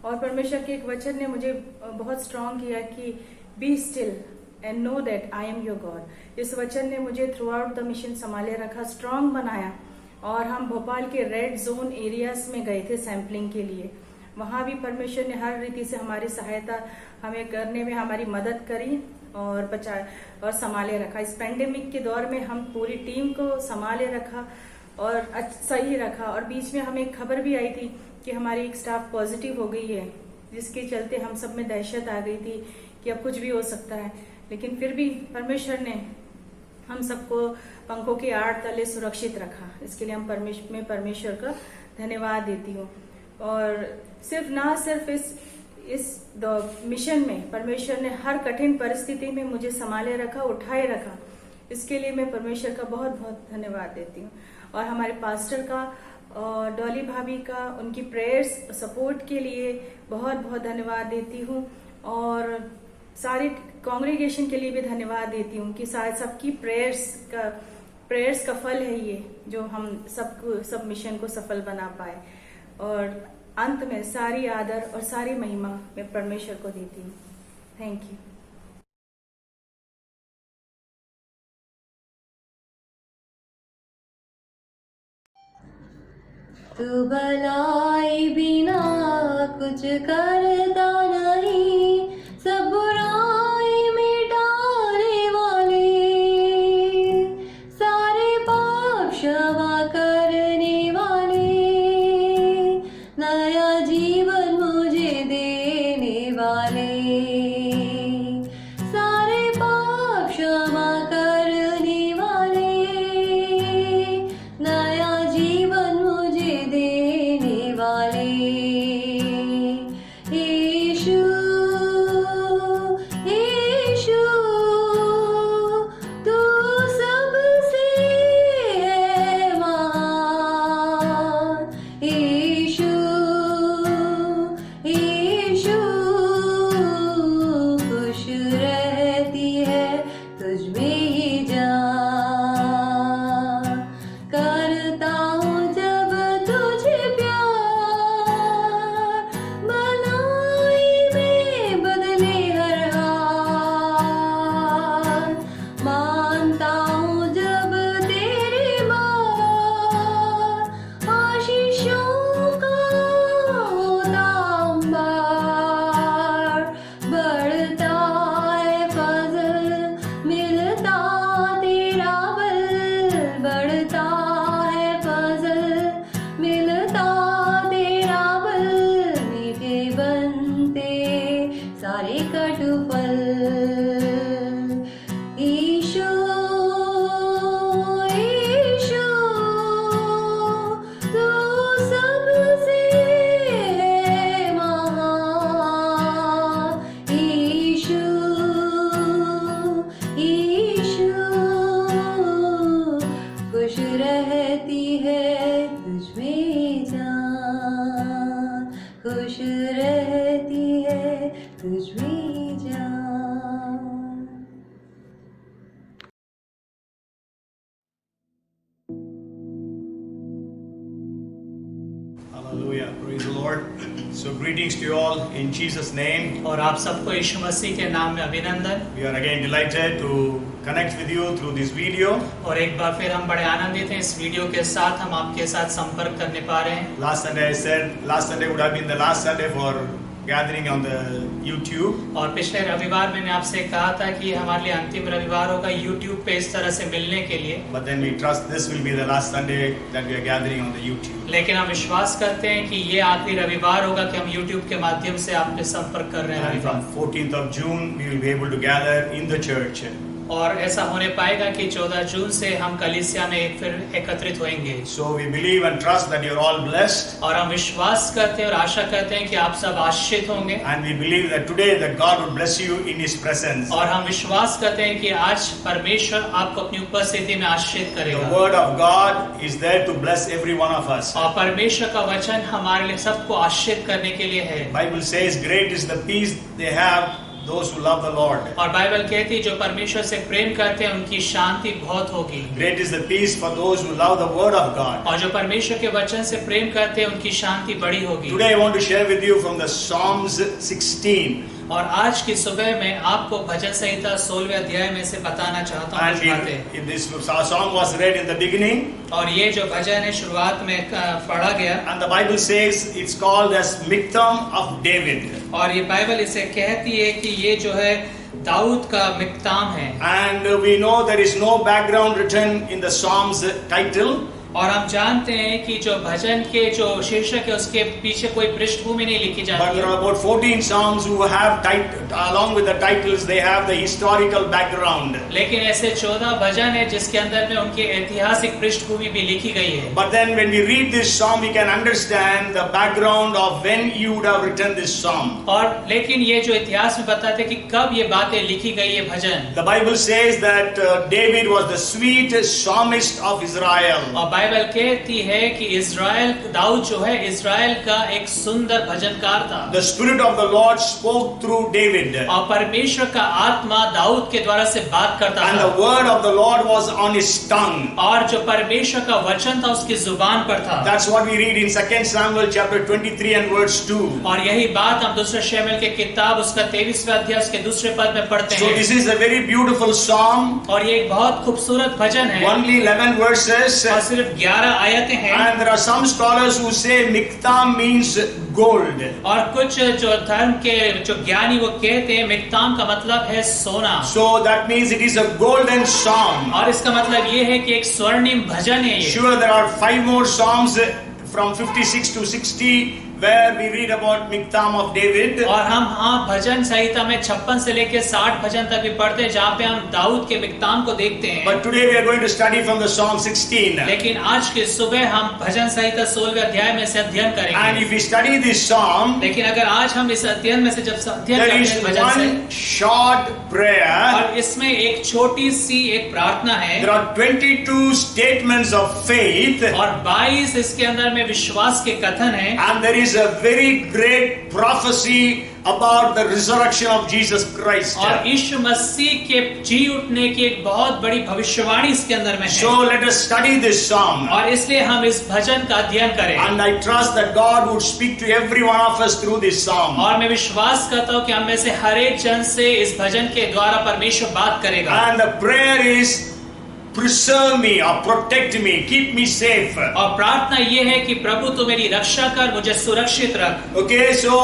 और परमेश्वर के एक वचन ने मुझे बहुत स्ट्रांग किया कि be still and know that I am your God. इस वचन ने मुझे थ्रू आउट द मिशन संभाले रखा, स्ट्रांग बनाया। और हम भोपाल के रेड जोन एरियाज में गए थे सैंपलिंग के लिए, वहाँ भी परमेश्वर ने हर रीति से हमारी सहायता हमें करने में हमारी मदद करी और बचा और संभाले रखा। इस पेंडेमिक के दौर में हम पूरी टीम को संभाले रखा और सही रखा। और बीच में हमें खबर भी आई थी कि हमारी एक स्टाफ पॉजिटिव हो गई है, जिसके चलते हम सब में दहशत आ गई थी कि अब कुछ भी हो सकता है। लेकिन फिर भी परमेश्वर ने हम सबको पंखों के आड़ तले सुरक्षित रखा, इसके लिए हम परमेश्वर का धन्यवाद देती हूँ। और सिर्फ इस मिशन में परमेश्वर ने हर कठिन परिस्थिति में मुझे संभाले रखा, उठाए रखा, इसके लिए मैं परमेश्वर का बहुत बहुत धन्यवाद देती हूँ। और हमारे पास्टर का और डॉली भाभी का, उनकी प्रेयर्स सपोर्ट के लिए बहुत बहुत धन्यवाद देती हूँ। और सारी कांग्रेगेशन के लिए भी धन्यवाद देती हूँ कि शायद सबकी प्रेयर्स का फल है ये, जो हम सब मिशन को सफल बना पाए। और अंत में सारी आदर और सारी महिमा मैं परमेश्वर को देती हूँ। Thank you. तू भलाई बिना कुछ करता नहीं, सब बुराई मिटाने वाले, सारे पाप क्षमा करने वाले, नया जीवन मुझे देने वाले, सारे पाप क्षमा करने वाले, नया जीवन मुझे देने वाले। यीशु यीशु तू सबसे है महान, यीशु यीशु खुश रहती है तुझ में ही जान, करता हूँ जब तुझे प्यार, भलाई में बदले हर हाल, मानता हूँ जब तेरी बात, आशीषों का होता अंबार, बढ़ता है फजल मिलता तेरा बल, बढ़ता है फजल मिलता तेरा बल, मीठे बनते सारे कटु फल। ईशो ईशो तू सबसे है महान, ईशो ईशो खुश रहती है तुझ में जान, खुश रहती है तुझ में जान। Hallelujah. Praise the Lord. So greetings to you all in Jesus' name. और आप सबको यीशु मसीह के नाम में अभिनंदन। We are again delighted to connect with you through this video. और एक बार फिर हम बड़े आनंदित हैं इस वीडियो के साथ, हम आपके साथ संपर्क करने पा रहे हैं। Last Sunday I said, last Sunday would have been the last Sunday for gathering on the YouTube. और पिछले रविवार मैंने आपसे कहा था कि हमारे लिए अंतिम रविवार होगा YouTube पे इस तरह से मिलने के लिए, But then we trust this will be the last Sunday that we are gathering on the YouTube. लेकिन हम विश्वास करते हैं कि ये आखिरी रविवार होगा कि हम YouTube के माध्यम से आपसे संपर्क कर रहे हैं And from रविवार। 14th of June we will be able to gather in the church. और ऐसा होने पाएगा कि 14 जून से हम कलीसिया में फिर एकत्रित होंगे। So we believe and trust that you are all blessed. और हम विश्वास करते हैं और आशा करते हैं कि आप सब आशीषित होंगे। And we believe that today that God would bless you in His presence. और हम विश्वास करते हैं कि आज परमेश्वर आपको अपनी उपस्थिति में आशीषित The करेगा। word of God is there to bless every one of us. और परमेश्वर का वचन हमारे लिए सबको आशीषित करने के लिए है। Bible says, great is the peace they have, those who love the Lord. और बाइबल कहती है जो परमेश्वर से प्रेम करते हैं उनकी शांति बहुत होगी। Great is the peace for those who love the word of God. और जो परमेश्वर के वचन से प्रेम करते हैं उनकी शांति बड़ी होगी। Today I want to share with you from the Psalms 16. और आज की सुबह मैं आपको भजन संहिता 16वें अध्याय में से बताना चाहता हूँ And कुछ बातें। if this song was read in the beginning, और ये जो भजन है शुरुआत में पढ़ा गया, and the Bible says it's called as Miktam of David. और ये बाइबल इसे कहती है कि ये जो है दाऊद का मिक्ताम है। And we know there is no background written in the Psalms title. और हम जानते हैं कि जो भजन के जो शीर्षक है उसके पीछे कोई पृष्ठभूमि नहीं लिखी But जाती there है। are about 14 Psalms who have, along with the titles, they have the historical background. लेकिन ऐसे 14 भजन है जिसके अंदर में उनकी ऐतिहासिक पृष्ठभूमि भी लिखी गई है। But then when we read this psalm, we can understand the background of when you would have written this psalm. और लेकिन ये जो इतिहास में बताते हैं कि कब ये बातें लिखी गई है भजन। The Bible says that David was the sweetest psalmist of Israel. और बाइबल कहती है कि इज़राइल दाऊद जो है इज़राइल का एक सुंदर भजनकार था। The Spirit of the Lord spoke through David. और परमेश्वर का आत्मा दाऊद के द्वारा से बात करता And था। the word of the Lord was on his tongue. और जो परमेश्वर का वचन था उसकी जुबान पर था। That's what we read in 2 Samuel chapter 23 and verse 2. और यही बात हम दूसरे शमूएल के किताब उसका 23वें अध्याय उसके दूसरे पद में पढ़ते So हैं। this is a very beautiful psalm. और ये एक बहुत खूबसूरत भजन है। Only 11 verses. और सिर्फ 11 आयतें हैं। And there are some scholars who say Miktam means gold. और कुछ जो धर्म के जो ज्ञानी वो कहते हैं मिक्ताम का मतलब है सोना। So that means it is a golden psalm. और इसका मतलब ये है कि एक स्वर्णिम भजन है ये। Sure, there are 5 more psalms from 56 to 60 where we read about Miktam of David. और हम भजन संहिता में 56 से लेकर 60 भजन तक भी पढ़ते हैं जहाँ पे हम दाऊद के मिक्ताम को देखते हैं। But today we are going to study from the Psalm 16. लेकिन आज के सुबह हम भजन संहिता 16वें अध्याय में से अध्ययन And करेंगे। if we study this psalm, लेकिन अगर आज हम इस अध्ययन में से जब अध्ययन there करते is हैं भजन से, one short prayer. और इसमें एक छोटी सी एक प्रार्थना है There are 22 statements of faith. और 22 इसके अंदर में विश्वास के कथन है। And there is a very great prophecy about the resurrection of Jesus Christ. और यीशु मसीह के जी उठने की एक बहुत बड़ी भविष्यवाणी इसके अंदर में So है। let us study this psalm. और इसलिए हम इस भजन का अध्ययन करें। And I trust that God would speak to every one of us through this psalm. और मैं विश्वास करता हूँ कि हम में से हर एक जन से इस भजन के द्वारा परमेश्वर बात करेगा। And the prayer is, preserve me or protect me, keep me safe. और प्रार्थना ये है कि प्रभु तू मेरी रक्षा कर, मुझे सुरक्षित रख। Okay, so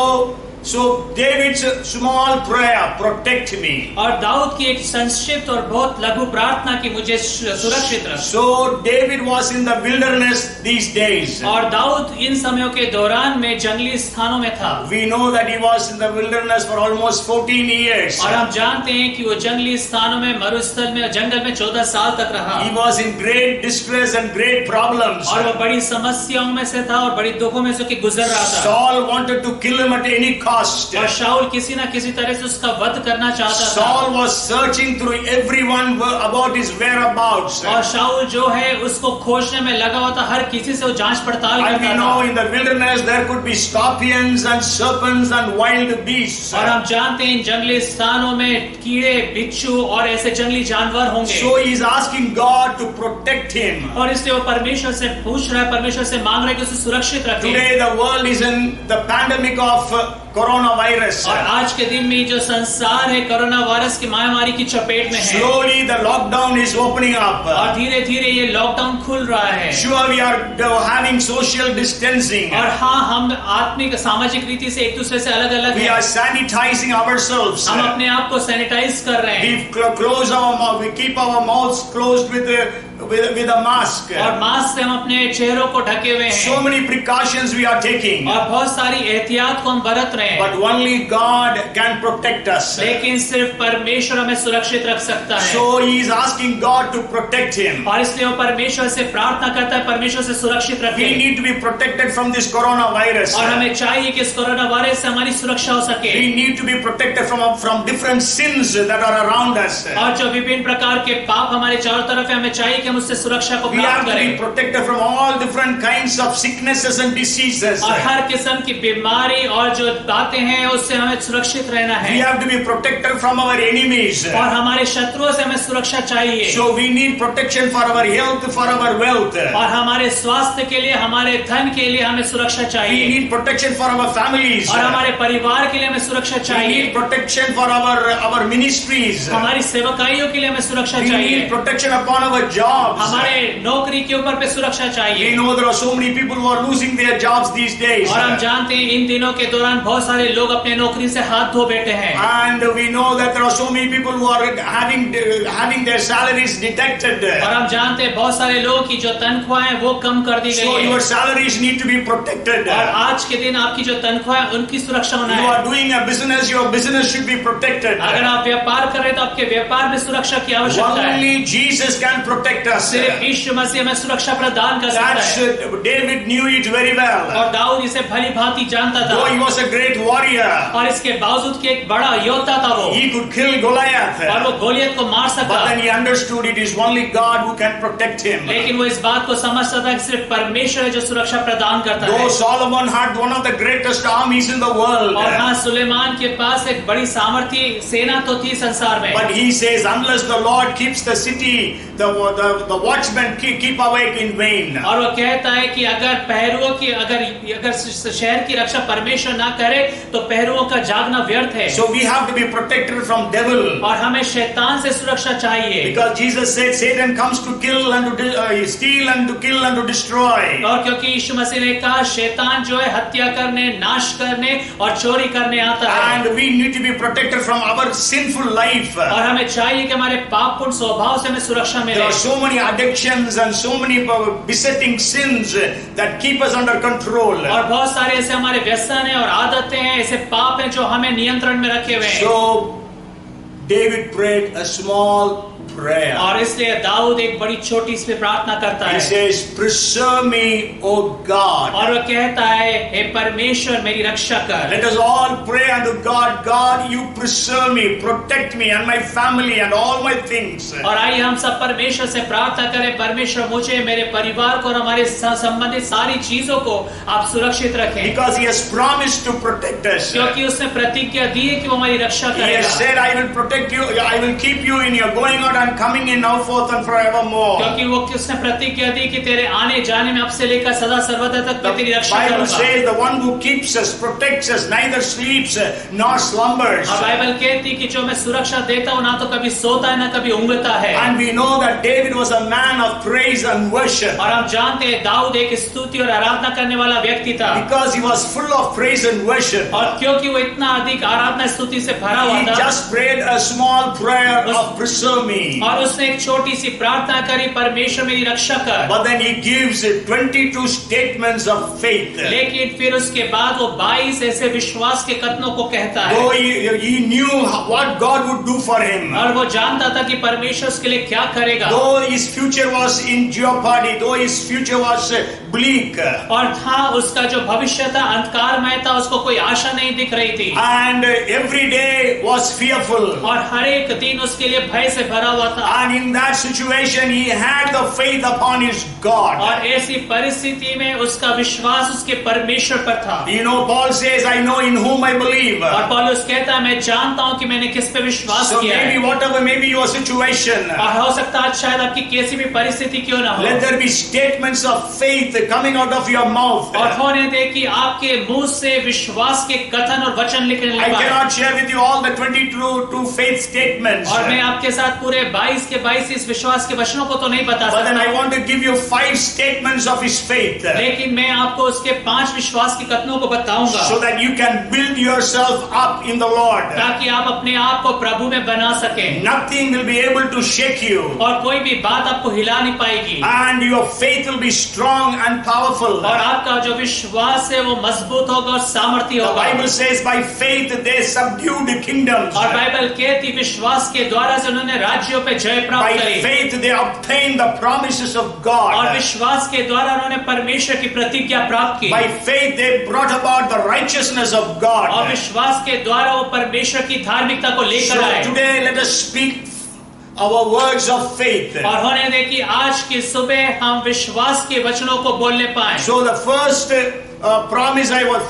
David's small prayer, protect me. और दाऊद की एक संक्षिप्त और बहुत लघु प्रार्थना की मुझे सुरक्षित रख। So David was in the wilderness these days. और दाऊद इन समयों के दौरान में जंगली स्थानों में था। We know that he was in the wilderness for almost 14 years. और हम जानते हैं कि वो जंगली स्थानों में मरुस्थल में जंगल में 14 साल तक रहा। He was in great distress and great problems. और वो बड़ी समस्याओं में से था और बड़ी दुखों में से गुजर रहा था। Saul wanted to kill him at any cost. और शाऊल किसी न किसी तरह से उसका वध करना चाहता था। Saul was searching through everyone about his whereabouts. और शाऊल जो है उसको खोजने में लगा हुआ था, हर किसी से वो जांच पड़ताल And we करता know था। in the wilderness there could be scorpions and serpents and wild beasts. और हम जानते हैं इन जंगली स्थानों में कीड़े, बिच्छू और ऐसे जंगली जानवर होंगे। So he is asking God to protect him. और इसलिए वो परमेश्वर से पूछ रहा है, परमेश्वर से मांग रहा है कि उसे सुरक्षित रखे। Today the world is in the pandemic of coronavirus. और आज के दिन में जो संसार है कोरोना वायरस की महामारी की चपेट में है। Slowly the lockdown is opening up. और धीरे धीरे ये लॉकडाउन खुल रहा है। Sure, we are having social distancing. और हाँ, हम आत्मिक सामाजिक रीति से एक दूसरे से अलग अलग We हैं। are sanitizing ourselves. हम अपने आप को सैनिटाइज कर रहे हैं। We keep our mouths closed with a mask. और मास्क से हम अपने चेहरों को ढके हुए हैं। So many precautions we are taking. और बहुत सारी एहतियात को हम बरत रहे हैं। But only God can protect us. लेकिन सिर्फ परमेश्वर हमें सुरक्षित रख सकता है। So he is asking God to protect him. और इसलिए वो परमेश्वर से प्रार्थना करता है, परमेश्वर से सुरक्षित रखे। We need to be protected from this coronavirus. और हमें चाहिए कि इस कोरोना वायरस से हमारी सुरक्षा हो सके। We need to be protected from different sins that are around us. और जो विभिन्न प्रकार के पाप हमारे चारों तरफ है, हमें चाहिए कि हम उससे सुरक्षा को We have प्राप्त to be करें। protected from all different kinds of sicknesses and diseases. और हर किस्म की बीमारी और जो बातें हैं उससे हमें सुरक्षित रहना We है। have to be protected from our enemies. और हमारे शत्रुओं से हमें सुरक्षा चाहिए। So we need protection for our health, for our wealth. और हमारे स्वास्थ्य के लिए, हमारे धन के लिए हमें सुरक्षा We चाहिए। need protection for our families. और हमारे परिवार के लिए हमें सुरक्षा We चाहिए। need protection for our ministries. हमारी सेवकाइयों के लिए हमें सुरक्षा We चाहिए। need protection upon our jobs. हमारे नौकरी के ऊपर पे सुरक्षा We चाहिए। know there are so many people who are losing their jobs these days. और हम जानते हैं इन दिनों के दौरान बहुत सारे लोग अपने नौकरी से हाथ धो बैठे हैं। And we know that there are so many people who are having their salaries deducted. और हम जानते हैं बहुत सारे लोगों की जो तनख्वाह है वो कम कर दी So गई your है। salaries need to be protected. और आज के दिन आपकी जो तनख्वाह है उनकी सुरक्षा होना You है। are doing a business, your business should be protected. अगर आप व्यापार कर रहे हैं तो आपके व्यापार में सुरक्षा की आवश्यकता है। Only Jesus can protect us. सिर्फ यीशु मसीह हमें सुरक्षा प्रदान कर सकता That's है। David knew it very well. और दाऊद इसे भली भांति जानता Though he था। was a great warrior, और इसके बावजूद कि एक बड़ा योद्धा था वो, he could kill Goliath. और वो गोलियत को मार But सका। then he understood it is only God who can protect him. लेकिन वो इस बात को समझता था कि सिर्फ परमेश्वर है जो सुरक्षा प्रदान करता Though है। Solomon had one of the greatest armies in the world, और हाँ, सुलेमान के पास एक बड़ी सामर्थी सेना तो थी संसार में। but he says, unless the Lord keeps the city, the watchmen keep awake in vain. और वो कहता है कि अगर पहरुओं की अगर शहर की रक्षा परमेश्वर ना करे तो पहरुओं का जागना व्यर्थ है। So we have to be protected from devil. और हमें शैतान से सुरक्षा चाहिए। Because Jesus said Satan comes to kill and to steal and to kill and to destroy. और क्योंकि यीशु मसीह ने कहा शैतान जो है हत्या करने, नाश करने और चोरी करने आता है। And we need to be protected from our sinful life. और हमें चाहिए कि हमारे पापपूर्ण स्वभाव से हमें सुरक्षा मिले। There are so many addictions and so many besetting sins that keep us under control. और बहुत सारे ऐसे हमारे व्यसन है और आदतें हैं, ऐसे पाप हैं जो हमें नियंत्रण में रखे हुए हैं। So David prayed a small prayer. और इसलिए दाऊद एक बड़ी छोटी सी प्रार्थना करता He है says, "Preserve me, O God." और वो कहता है हे परमेश्वर मेरी रक्षा कर। Let us all pray unto God. God, you preserve me, protect me and my family and all my things. और आइए हम सब परमेश्वर से प्रार्थना करें, परमेश्वर मुझे, मेरे परिवार को और हमारे संबंधित सारी चीजों को आप सुरक्षित रखें। Because He has promised to protect us. क्योंकि उसने प्रतिज्ञा दी है कि वो हमारी रक्षा He has करेगा। said, "I will protect you. I will keep you in your going out and coming in now forth and forevermore." क्योंकि वो उसने प्रतिज्ञा दी कि तेरे आने जाने में अब से लेकर सदा सर्वदा तक मैं तेरी रक्षा Bible करूंगा। says the one who keeps us, protects us, neither sleeps nor slumbers. और बाइबल कहती कि जो मैं सुरक्षा देता हूँ ना तो कभी सोता है ना कभी ऊँघता है। And we know that David was a man of praise and worship. और हम जानते हैं दाऊद एक स्तुति और आराधना करने वाला व्यक्ति था। Because he was full of praise and worship. और क्योंकि वो इतना अधिक आराधना स्तुति से भरा हुआ He था, just prayed a small prayer of preserve me. और उसने एक छोटी सी प्रार्थना करी, परमेश्वर मेरी रक्षा कर। But then he gives 22 statements of faith. लेकिन फिर उसके बाद वो 22 ऐसे विश्वास के कथनों को कहता है। Though he knew what God would do for him. और वो जानता था कि परमेश्वर उसके लिए क्या करेगा। Though his future was in jeopardy, though his future was bleak. और था उसका जो भविष्य था अंधकारमय था, उसको कोई आशा नहीं दिख रही थी। And every day was fearful. और हर एक दिन उसके लिए भय से भरा हुआ था। And in that situation he had the faith upon his God. और ऐसी परिस्थिति में उसका विश्वास उसके परमेश्वर पर था। You know, Paul says, "I know in whom I believe." और पौलुस कहता है मैं जानता हूँ कि मैंने किस पे विश्वास So किया maybe है। whatever may be your situation, और हो सकता है शायद आपकी कैसी भी परिस्थिति क्यों ना हो, let there be statements of faith coming out of your mouth. और होने दे कि आपके मुंह से विश्वास के कथन और वचन निकलने I पाए। cannot share with you all the 22 faith statements. और मैं आपके साथ पूरे 22 के 22 इस विश्वास के वचनों को तो नहीं बता But then I सकता, want to give you 5 statements of his faith. लेकिन मैं आपको उसके 5 विश्वास के कथनों को बताऊंगा So that you can build yourself up in the Lord. ताकि आप अपने आप को प्रभु में बना सकें Nothing will be able to shake you. और कोई भी बात आपको हिला नहीं पाएगी And your faith will be strong and powerful. और आपका जो विश्वास है वो मजबूत होगा और सामर्थ्य The होगा। Bible says by faith they subdued kingdoms. और बाइबल कहती विश्वास के द्वारा से उन्होंने राज्यों पे जय प्राप्त By करी faith they obtained the promises of और God. विश्वास के द्वारा उन्होंने परमेश्वर की प्रतिज्ञा प्राप्त की By faith they brought about the righteousness of और God. विश्वास के द्वारा वो परमेश्वर की धार्मिकता को लेकर So आए। today let us speak our words of faith. और होने दे कि आज की सुबह हम विश्वास के वचनों को बोलने पाए। So the first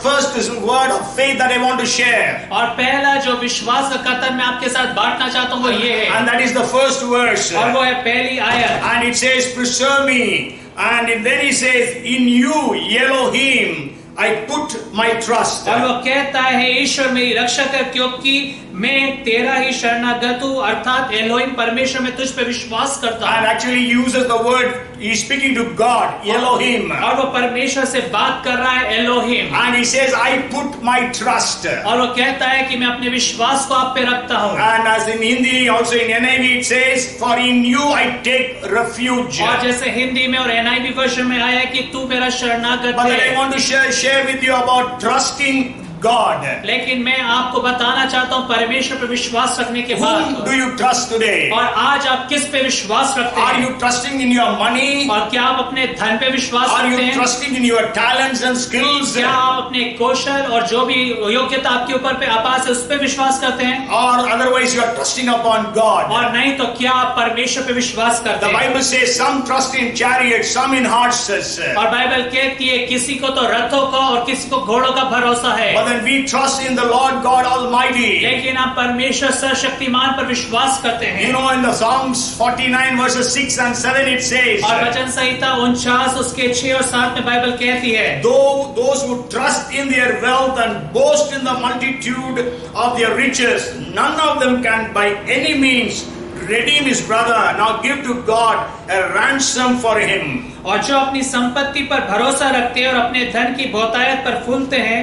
first is word of faith that I want to share. और पहला जो विश्वास का कथन मैं आपके साथ बांटना चाहता हूँ वो ये है, And that is the first verse. और वो है पहली आयत। And it says, "Preserve me." And then he says, "In you, Elohim, I put my trust." और वो कहता है ईश्वर मेरी रक्षा कर क्योंकि मैं तेरा ही शरणागत हूँ, अर्थात एलोहिम परमेश्वर में तुझ पे विश्वास करता And हूँ। actually he uses the word, he's speaking to God, Elohim. और वो परमेश्वर से बात कर रहा है Elohim. And he says, "I put my trust." और वो कहता है कि मैं अपने विश्वास को आप पे रखता हूँ। And as in Hindi, also in NIV it says, "For in you I take refuge." और जैसे हिंदी में और NIV वर्जन में आया है कि तू मेरा शरणागत But then I है। want to share with you about trusting God. लेकिन मैं आपको बताना चाहता हूँ परमेश्वर पे विश्वास रखने के Whom do बाद। you trust today? और आज आप किस पे विश्वास रखते Are हैं? you trusting in your money? और क्या आप अपने धन पे विश्वास Are रखते you हैं? trusting in your talents and skills? क्या आप अपने कौशल और जो भी योग्यता आपके ऊपर पे आपास है उस पे विश्वास करते हैं? Or otherwise you are trusting upon God? और नहीं तो क्या आप परमेश्वर पे विश्वास करते The हैं? Bible says some trust in chariots, some in horses. और बाइबल कहती है किसी को तो रथों का और किसी को घोड़ों का भरोसा है। But and we trust in the Lord God Almighty. लेकिन हम परमेश्वर सर्वशक्तिमान पर विश्वास करते हैं। You know, in the Psalms 49 verses 6 and 7 it says, और वचन संहिता 49 उसके 6 और 7 में बाइबल कहती है, though those who trust in their wealth and boast in the multitude of their riches, none of them can by any means redeem his brother, now give to God a ransom for him. और जो अपनी संपत्ति पर भरोसा रखते हैं और अपने धन की बहुतायत पर फूलते हैं,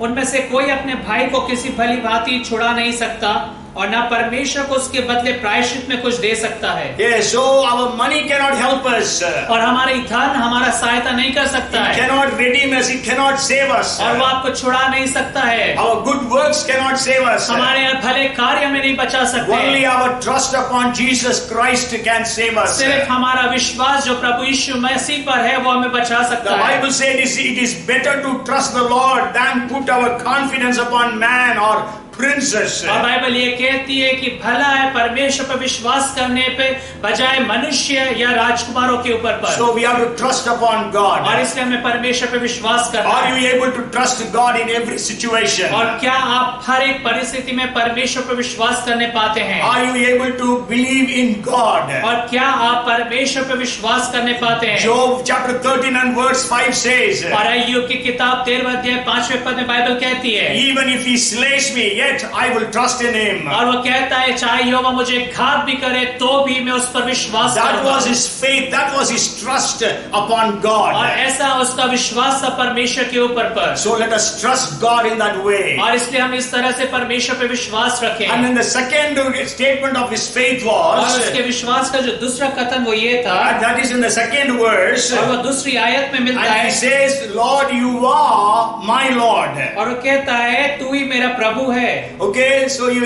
उनमें से कोई अपने भाई को किसी भली भांति छुड़ा नहीं सकता और ना परमेश्वर को उसके बदले प्रायश्चित में कुछ दे सकता है। Yes, so our money cannot help us. और हमारी धन हमारा सहायता नहीं कर सकता It है cannot redeem us. It cannot save us. और वो आपको छुड़ा नहीं सकता है। Our good works cannot save us. हमारे भले कार्य में नहीं बचा सकते। Only our trust upon Jesus Christ can save us. सिर्फ हमारा विश्वास जो प्रभु यीशु मसीह पर है वो हमें बचा The सकता है। Bible says it is better to trust the Lord than put our confidence upon man or princes. और बाइबल ये कहती है कि भला है परमेश्वर पर विश्वास करने पे बजाय मनुष्य या राजकुमारों के ऊपर पर। So we have to trust upon God. और इसलिए हमें परमेश्वर पे विश्वास करना Are है। you able to trust God in every situation? और क्या आप हर एक परिस्थिति में परमेश्वर पर विश्वास करने पाते हैं? Are you able to believe in God? और क्या आप परमेश्वर पर विश्वास करने पाते हैं? Job chapter 13 and verse 5 says, और अय्यूब की किताब 13 अध्याय 5वें पद में बाइबल कहती है, even if he slays me, yet I will trust in him. और वो कहता है चाहे यहोवा मुझे घात भी करे तो भी मैं उस पर विश्वास That करूंगा। was his faith, that was his trust upon और God. ऐसा उसका विश्वास था परमेश्वर के ऊपर पर। So let us trust God in that way. और इसलिए हम इस तरह से परमेश्वर पे विश्वास रखें। And then the second statement of his faith और was, उसके विश्वास का जो दूसरा कथन वो ये था, that is in the second verse, और वो दूसरी आयत में मिलता and he है, says, Lord, you are my Lord. और वो कहता है तू ही मेरा प्रभु है। Okay, so he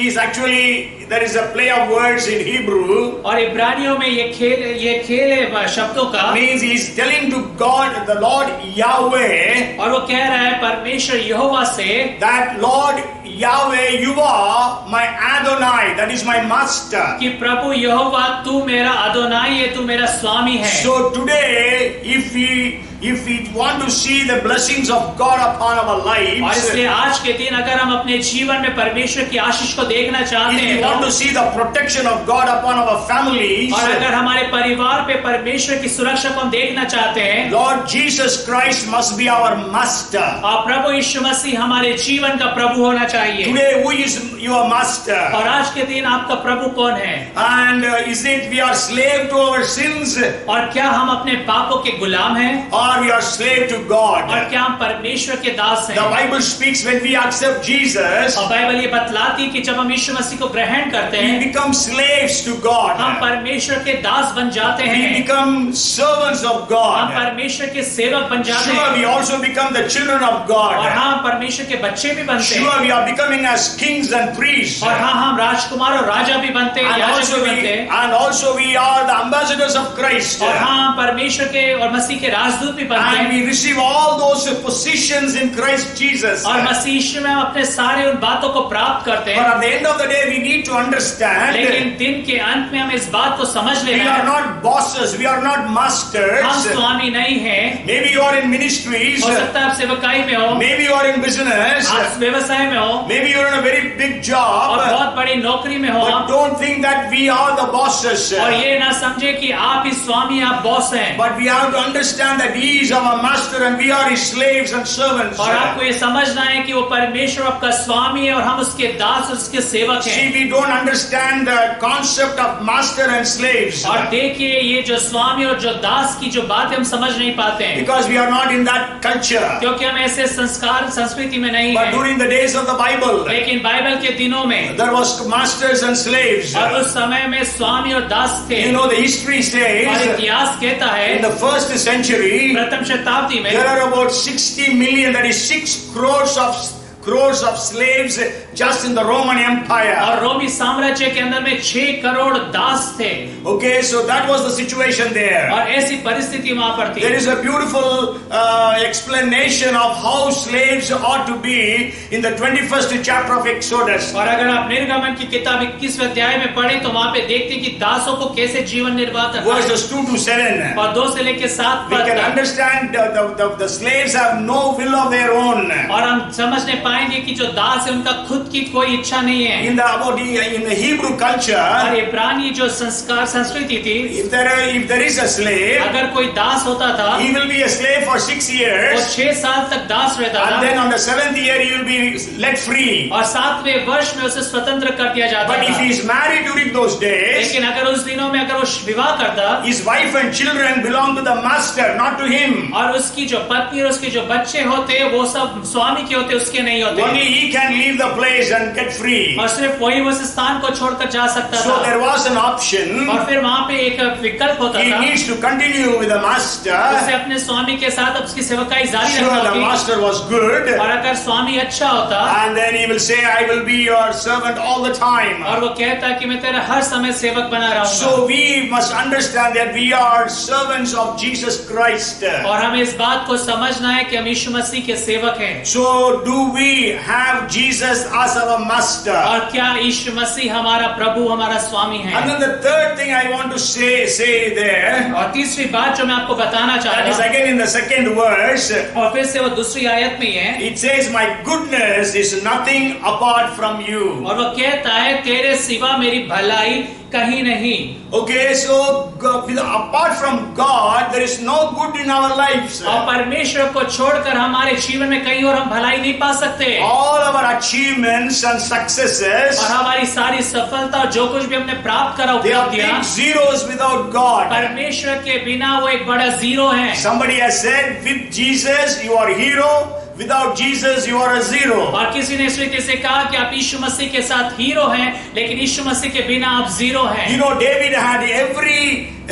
is actually, there is a play of words in Hebrew. और इब्रानियों में ये खेल है शब्दों का। Means he is telling to God, the Lord Yahweh, और वो कह रहा है परमेश्वर यहोवा से, that Lord Yahweh, you are my Adonai, that is my master. कि प्रभु यहोवा तू मेरा अदोनाई है, तू मेरा स्वामी है। So today, if we want to see the blessings of God upon our और lives, इसलिए आज के दिन अगर हम अपने जीवन में परमेश्वर की आशीष को देखना चाहते if we हैं want to see the protection of God upon our families, और अगर हमारे परिवार पे परमेश्वर की सुरक्षा को हम देखना चाहते हैं, Lord Jesus Christ must be our master. और प्रभु यीशु मसीह हमारे जीवन का प्रभु होना चाहिए। Today, who is your master? और आज के दिन आपका प्रभु कौन है? And is it we are slave to our sins, और क्या हम अपने पापों के गुलाम हैं or we are slave to और God? क्या हम परमेश्वर के दास The हैं? Bible speaks when we accept Jesus, और बाइबल ये बतलाती कि जब हम यीशु मसीह को ग्रहण करते we हैं, become slaves to हम God. परमेश्वर के दास बन जाते We हैं, become servants of हम God. परमेश्वर के सेवक बन जाते Sure, हैं, we also become the children of और God. हाँ परमेश्वर के बच्चे भी बनते हैं, Sure, we are becoming as kings and priests. और हाँ हम राजकुमार और राजा भी बनते हैं, याजक भी बनते हैं, And also we are the ambassadors of Christ. और हाँ हम परमेश्वर के और मसीह के राजदूत भी बनते And हैं, we receive all those positions in Christ Jesus. और मसीह यीशु में हम अपने सारे उन बातों को प्राप्त करते But हैं। at the end of the day, we need to understand लेकिन दिन के अंत में हम इस बात को समझ we लेना are है, not bosses, we are not हम masters. स्वामी नहीं हैं। Maybe you are in ministries, हो सकता है आप सेवकाई में हो, maybe you are in business, आप व्यवसाय में हो, maybe you are in a very big और job. बहुत बड़ी नौकरी में हो But आप, don't think that we are the bosses. और ये ना समझे कि आप ही स्वामी, आप बॉस हैं। But we have to understand that He is our master and we are His slaves and servants. और आपको ये समझना है कि वो परमेश्वर आपका स्वामी है और हम उसके दास और उसके सेवक See, हैं। we don't understand the concept of master and slaves और देखिए ये जो स्वामी और जो दास की जो बात है हम समझ नहीं पाते हैं, because we are not in that culture. क्योंकि हम ऐसे संस्कार संस्कृति में नहीं But हैं। during the days of the Bible, लेकिन बाइबल के दिनों में there was masters and slaves. और उस समय में स्वामी और दास थे। You know, the history और says इतिहास कहता है in the first century, प्रथम शताब्दी में there are about 60 million, that is 6 crores of crores of slaves just in the Roman Empire. और रोमी साम्राज्य के अंदर में 6 करोड़ दास थे। Okay, so that was the situation there. और ऐसी परिस्थिति वहां पर थी। There is a beautiful explanation of how slaves ought to be in the 21st chapter of Exodus. और अगर आप निर्गमन की किताब 21वें अध्याय में पढ़े तो वहां पे देखते हैं कि दासों को कैसे जीवन निर्वाह करना है। Verses 2 to 7. और 2 से लेकर 7 We पद can तक। understand the slaves have no will of their own. और हम समझने पाएंगे कि जो दास है उनका खुद की कोई इच्छा नहीं है। In the Hebrew culture, और इब्रानी जो संस्कृति थी, if there is a slave, अगर कोई दास होता था, he will be a slave for 6 वो years, 6 साल तक दास रहता and था। then on the 7th year he will be let free. और 7वें वर्ष में उसे स्वतंत्र कर दिया जाता But if था। he is married during those days, लेकिन अगर उस दिनों में अगर वो विवाह करता, his wife and children belong to the master, not to him. और उसकी जो पत्नी और उसके जो बच्चे होते वो सब स्वामी के होते, उसके नहीं होते। Only he can leave the place and get free. और सिर्फ वही उस स्थान को छोड़कर जा सकता So था। there was an option. और फिर वहां पे एक विकल्प होता He था, needs to continue with the उसे master. अपने स्वामी के साथ उसकी सेवकाई जारी Sure, रखनी the होगी। master was good, और अगर स्वामी अच्छा होता and then he will say, "I will be your servant all the time." और वो कहता कि मैं तेरा हर समय सेवक बना रहूंगा। So we must understand that we are servants of Jesus Christ. और हमें इस बात को समझना है कि हम यीशु मसीह के सेवक हैं। So do we have Jesus as our master? और क्या यीशु मसीह हमारा प्रभु, हमारा स्वामी है? And then the third thing I want to say there, और तीसरी बात जो मैं आपको बताना चाह that is रहा हूँ, again in the second verse, और फिर से वो दूसरी आयत में ही है, it says, "My goodness is nothing apart from you." और वो कहता है तेरे सिवा मेरी भलाई कहीं नहीं। Okay, so apart from God, there is no good in our lives. और परमेश्वर को छोड़कर हमारे जीवन में कहीं और हम भलाई नहीं पा सकते। All our achievements and successes, और हमारी सारी सफलता और जो कुछ भी हमने प्राप्त करा they are उपलब्धियां, big zeros without God. परमेश्वर के बिना वो एक बड़ा जीरो है। Somebody has said, with Jesus you are a hero, without Jesus you are a zero. और किसी ने इस तरीके से कहा कि आप यीशु मसीह के साथ हीरो हैं, लेकिन यीशु मसीह के बिना आप जीरो हैं। You know, David had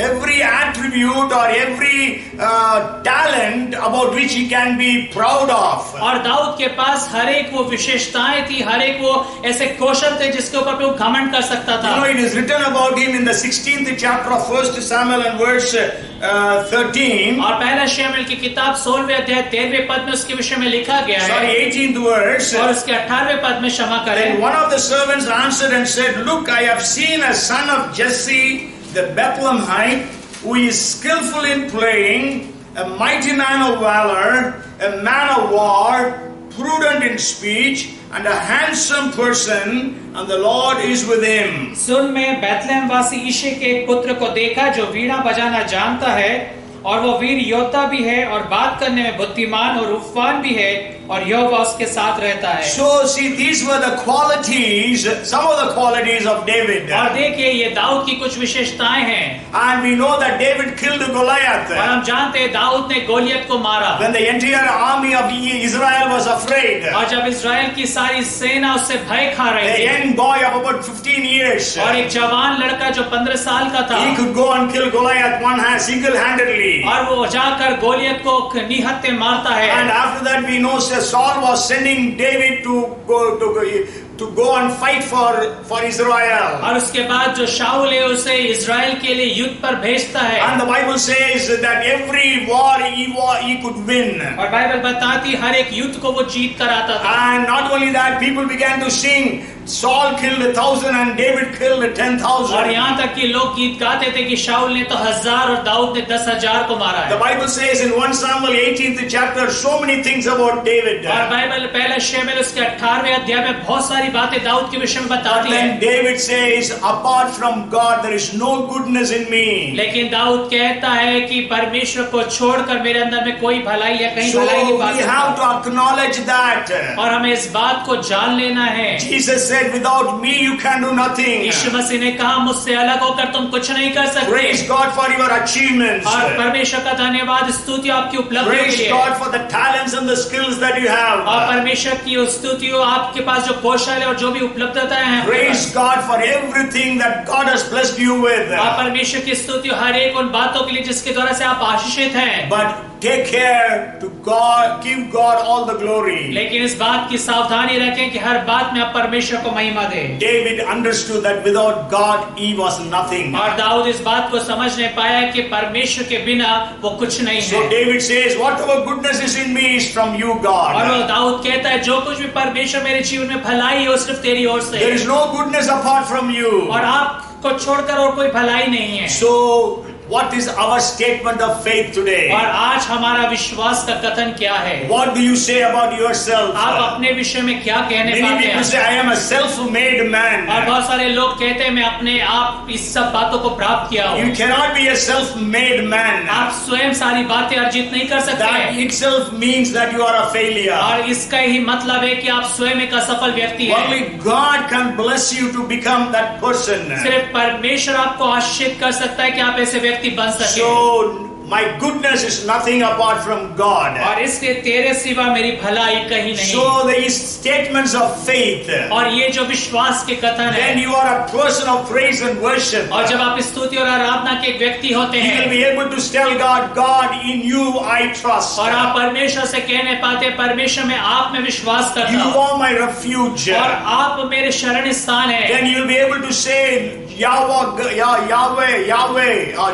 every attribute or every talent about which he can be proud of. और दाऊद के पास हर एक वो विशेषताएं थी, हर एक वो ऐसे कौशल थे जिसके ऊपर वो घमंड कर सकता था। You know, it is written about him in the 16th chapter of 1 Samuel and verse 13. और पहला शमूएल की किताब 16वें अध्याय 13वें पद में उसके विषय में लिखा गया Sorry, है। 18th verse. और उसके 18वें पद में क्षमा Then करें। one of the servants answered and said, "Look, I have seen a son of Jesse the Bethlehemite, who is skillful in playing, a mighty man of valor, a man of war, prudent in speech, and a handsome person, and the Lord is with him." सुन, मैं बैतलहम वासी ईशे के एक पुत्र को देखा जो वीणा बजाना जानता है, और वो वीर योद्धा भी है और बात करने में बुद्धिमान और रूपवान भी है, और यहोवा उसके साथ रहता है। So see, these were the qualities, some of the qualities of David. और देखिए ये दाऊद की कुछ विशेषताएं हैं। And we know that David killed Goliath. और हम जानते हैं दाऊद ने गोलियत को मारा। When the entire army of Israel was afraid, और जब इस्राएल की सारी सेना उससे भय खा a रही थी, young boy of about 15 years, और एक जवान लड़का जो 15 साल का था, he could go and kill Goliath one hand single-handedly. और वो जाकर गोलियत को निहत्थे मारता है। And after that we know Saul was sending David to go and fight for Israel. और उसके बाद जो शाऊल है उसे इस्राएल के लिए युद्ध पर भेजता है। And the Bible says that every war he could win. और बाइबल बताती हर एक युद्ध को वो जीत कर आता था। And not only that, people began to sing, Saul killed 1,000 and David killed 10,000. और यहाँ तक कि लोग गीत गाते थे कि शाऊल ने तो 1000 और दाऊद ने 10,000 को मारा The है। Bible says in 1 Samuel 18th chapter so many things about David. और बाइबल पहला शमूएल उसके 18वें अध्याय में बहुत सारी बातें दाऊद के विषय में बताती है। Then David says, apart from God there is no goodness in me. लेकिन दाऊद कहता है कि परमेश्वर को छोड़कर मेरे अंदर में कोई भलाई या कहीं So भलाई नहीं पा we have सकता। to acknowledge that. और हमें इस बात को जान लेना है। Jesus said, without me you can do nothing. यीशु मसीह ने कहा मुझसे अलग होकर तुम कुछ नहीं कर सकते। Praise God for your achievements. और परमेश्वर का धन्यवाद स्तुति आपकी उपलब्धि के Praise लिए। God for the talents and the skills that you have. और परमेश्वर की स्तुति हो आपके पास जो कौशल है और जो भी उपलब्धताएं हैं। Praise God for everything that God has blessed you with. और परमेश्वर की स्तुति हर एक उन बातों के लिए जिसके द्वारा से आप आशीषित हैं। But take care to God, give God all the glory. लेकिन इस बात की सावधानी रखें कि हर बात में आप परमेश्वर को महिमा दें। David understood that without God he was nothing. और दाऊद इस बात को समझ नहीं पाया कि परमेश्वर के बिना वो कुछ नहीं So है। David says, whatever goodness is in me is from you, और God. वो दाऊद कहता है जो कुछ भी परमेश्वर मेरे जीवन में भलाई है वो सिर्फ तेरी ओर से There है। is no goodness apart from you. और आपको छोड़कर और कोई भलाई नहीं है। So what is our statement of faith today? और आज हमारा विश्वास का कथन क्या है? What do you say about yourself? आप अपने विषय में क्या कहने Many पाते people हैं? say, I am a self-made man. और बहुत सारे लोग कहते हैं मैं अपने आप इस सब बातों को प्राप्त किया हूँ। You cannot be a self-made man. आप स्वयं सारी बातें अर्जित नहीं कर सकते That हैं। itself means that you are a failure. और इसका ही मतलब है कि आप स्वयं एक असफल व्यक्ति हैं। Only God can bless you to become that person. सिर्फ परमेश्वर आपको आशीषित कर सकता है कि आप ऐसे व्यक्ति बन सके। So my goodness is nothing apart from God. और इसलिए तेरे सिवा मेरी भलाई कहीं नहीं। So these statements of faith. और ये जो विश्वास के कथन Then है, you are a person of praise and worship. और जब आप स्तुति और आराधना के एक व्यक्ति होते You will हैं be able to tell God, God, in you I trust. और आप परमेश्वर से कहने पाते हैं परमेश्वर में आप में विश्वास करता You हूँ are my refuge. और आप मेरे शरण स्थान है। Then you will be able to say, Yahweh,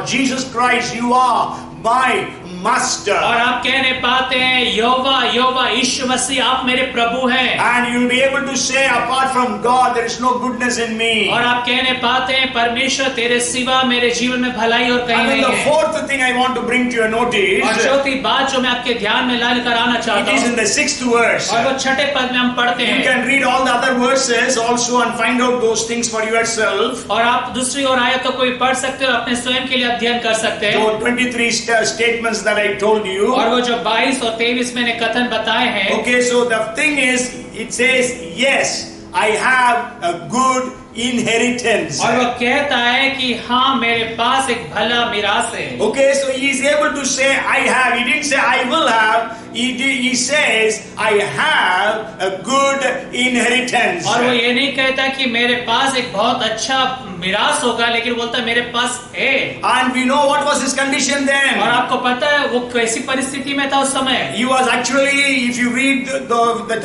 Jesus Christ, you are my master. और आप कहने पाते हैं यहोवा यीशु मसीह आप मेरे प्रभु हैं। And you will be able to say, apart from God, there is no goodness in me. और आप कहने पाते हैं परमेश्वर तेरे सिवा मेरे जीवन में भलाई और कहीं And then नहीं the है। fourth thing I want to bring to your notice, और चौथी बात जो मैं आपके ध्यान में ला कर आना it चाहता is in हूँ the 6th verse. और वो छठे पद में हम पढ़ते You हैं। can read all the other verses also and find out those things for yourself. और आप दूसरी और आयतों को भी पढ़ सकते हो अपने स्वयं के लिए अध्ययन कर सकते हैं। So 23 statements that I told you. और वो जो 22 और 23 मैंने कथन बताए हैं। Okay, so the thing is, it says, yes, I have a good inheritance. और वो कहता है कि हाँ मेरे पास एक भला मिरास है। Okay, so he is able to say, I have. He didn't say, I will have. He says, I have a good inheritance. और वो ये नहीं कहता कि मेरे पास एक बहुत अच्छा मिरास होगा, लेकिन बोलता है मेरे पास है। And we know what was his condition then. और आपको पता है वो कैसी परिस्थिति में था उस समय। He was actually, if you read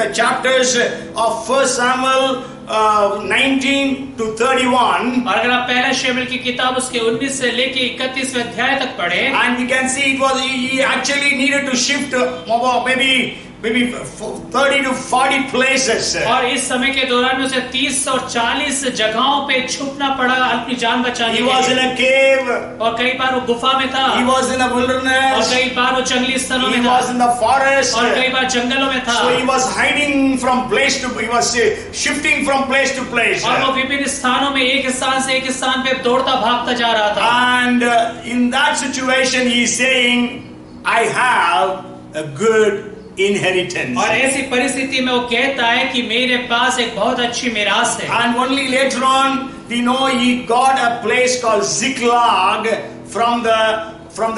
the chapters of 1 Samuel 19 to 31, और अगर आप पहला शमूएल की किताब उसके 19 से लेके 31वें अध्याय तक पढ़े, and we can see it was he actually needed to shift maybe 30 to 40 places. और इस समय के दौरान में उसे 30 और 40 जगहों पे छुपना पड़ा अपनी जान बचाने He के was in लिए। a cave. और कई बार वो गुफा में था, He was in a और wilderness. कई बार वो जंगली स्थलों He में था, was in the forest. और कई बार जंगलों में था। So he was hiding from place to. He was shifting from place to place. और वो विभिन्न स्थानों में एक स्थान से एक स्थान पे दौड़ता भागता जा रहा था। And in that situation, he is saying, "I have a good inheritance." और ऐसी परिस्थिति में वो कहता है कि मेरे पास एक बहुत अच्छी मिरास है। And only later on, we know he got a place called Ziklag from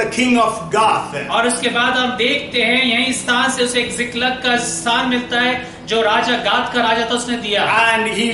the king of Gath. और उसके बाद हम देखते हैं यही स्थान से उसे एक जिक्लग का स्थान मिलता है जो राजा गात का राजा था उसने दिया। And he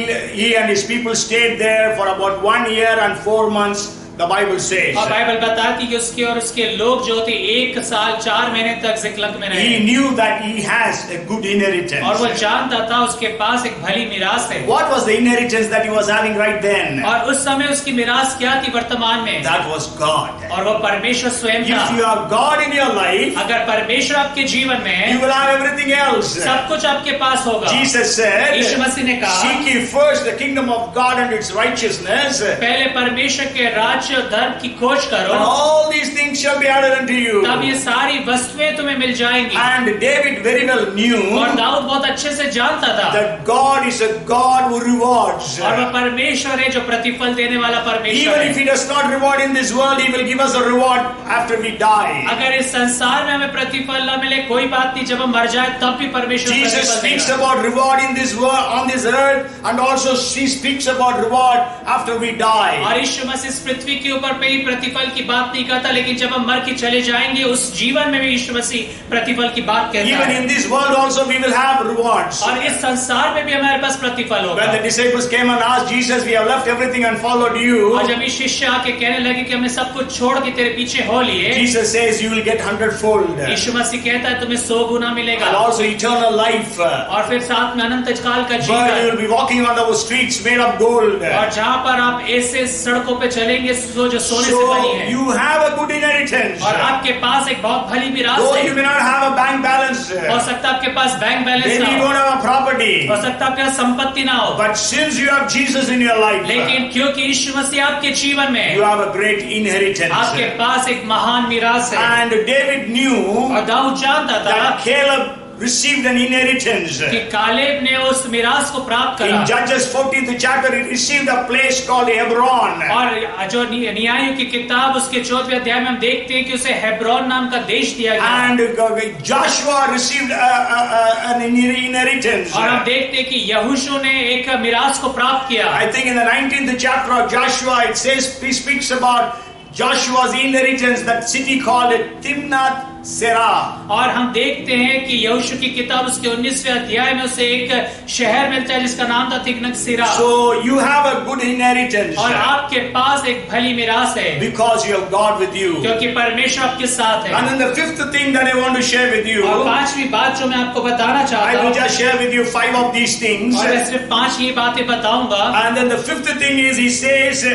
and his people stayed there for about 1 year and 4 months. The Bible says. और बाइबल बताती कि उसके और उसके लोग जो थे 1 साल 4 महीने तक जिक्लग में रहे। He knew that he has a good inheritance. और वो जानता था उसके पास एक भली मिरास है। What was the inheritance that he was having right then? और उस समय उसकी मिरास क्या थी वर्तमान में? That was God. और वो परमेश्वर स्वयं था। If you have God in your life, अगर परमेश्वर आपके जीवन में है, you will have everything else. सब कुछ आपके पास होगा। Jesus said, यीशु मसीह ने कहा, "Seek ye first the kingdom of God and its righteousness, पहले परमेश्वर के राज्य राज्य और धर्म की खोज करो, and all these things shall be added unto you. तब ये सारी वस्तुएं तुम्हें मिल जाएंगी। And David very well knew और दाऊद बहुत अच्छे से जानता था that God is a God who rewards. और वह परमेश्वर है जो प्रतिफल देने वाला परमेश्वर Even if है। He does not reward in this world, He will give us a reward after we die. अगर इस संसार में हमें प्रतिफल न मिले कोई बात नहीं, जब हम मर जाए तब भी परमेश्वर Jesus प्रतिफल speaks देगा। about reward in this world, on this earth, and also He speaks about reward after we die. और यीशु मसीह इस पृथ्वी के ऊपर पे ही प्रतिफल की बात नहीं करता, लेकिन जब हम मर के चले जाएंगे उस जीवन में भी यीशु मसीह प्रतिफल की बात कहता Even है। in this world also we will have rewards. और इस संसार में भी हमारे पास प्रतिफल होगा। When the disciples came and asked Jesus, we have left everything and followed you. और जब ये शिष्य आके कहने लगे कि हमने सब कुछ छोड़ के तेरे पीछे हो लिए, Jesus says you will get 100-fold. यीशु मसीह कहता है तुम्हें 100 गुना मिलेगा And also eternal life. और फिर साथ में अनंत काल का But you जीवन। will be walking on the streets made of gold. और जहाँ पर आप ऐसे सड़कों पे चलेंगे जो सोने से बनी So है, you have a good inheritance. और आपके पास एक बहुत भली मिरास Though है। you may not have a bank balance, हो सकता है आपके पास बैंक बैलेंस maybe ना you हो, don't have a property, हो सकता है आपके पास संपत्ति ना हो, but since you have Jesus in your life, लेकिन क्योंकि यीशु मसीह आपके जीवन में you है, have a great inheritance. आपके पास एक महान मिरास है। And David knew और दाऊद जानता था that Caleb received an inheritance. कि कालेब ने उस मिरास को प्राप्त करा। In Judges 14th chapter, he received a place called Hebron. और जो न्यायों की किताब उसके 14वें अध्याय में हम देखते हैं कि उसे हेब्रोन नाम का देश दिया गया। And Joshua received an inheritance. और हम देखते हैं कि यहोशू ने एक मिरास को प्राप्त किया। I think in the 19th chapter of Joshua, it says, he speaks about Joshua's inheritance, that city called Timnath Serah. और हम देखते हैं कि यहोशू की किताब उसके 19वें अध्याय में उसे एक शहर मिलता है जिसका नाम था तिग्नत सिरा। So you have a good inheritance और आपके पास एक भली मिरास है because you have God with you. क्योंकि परमेश्वर आपके साथ है। And then the fifth thing that I want to share with you, और पांचवी बात जो मैं आपको बताना चाहता I will हूँ, just share with you 5 of these things. और मैं सिर्फ 5 ही बातें बताऊंगा। And then the fifth thing is, he says,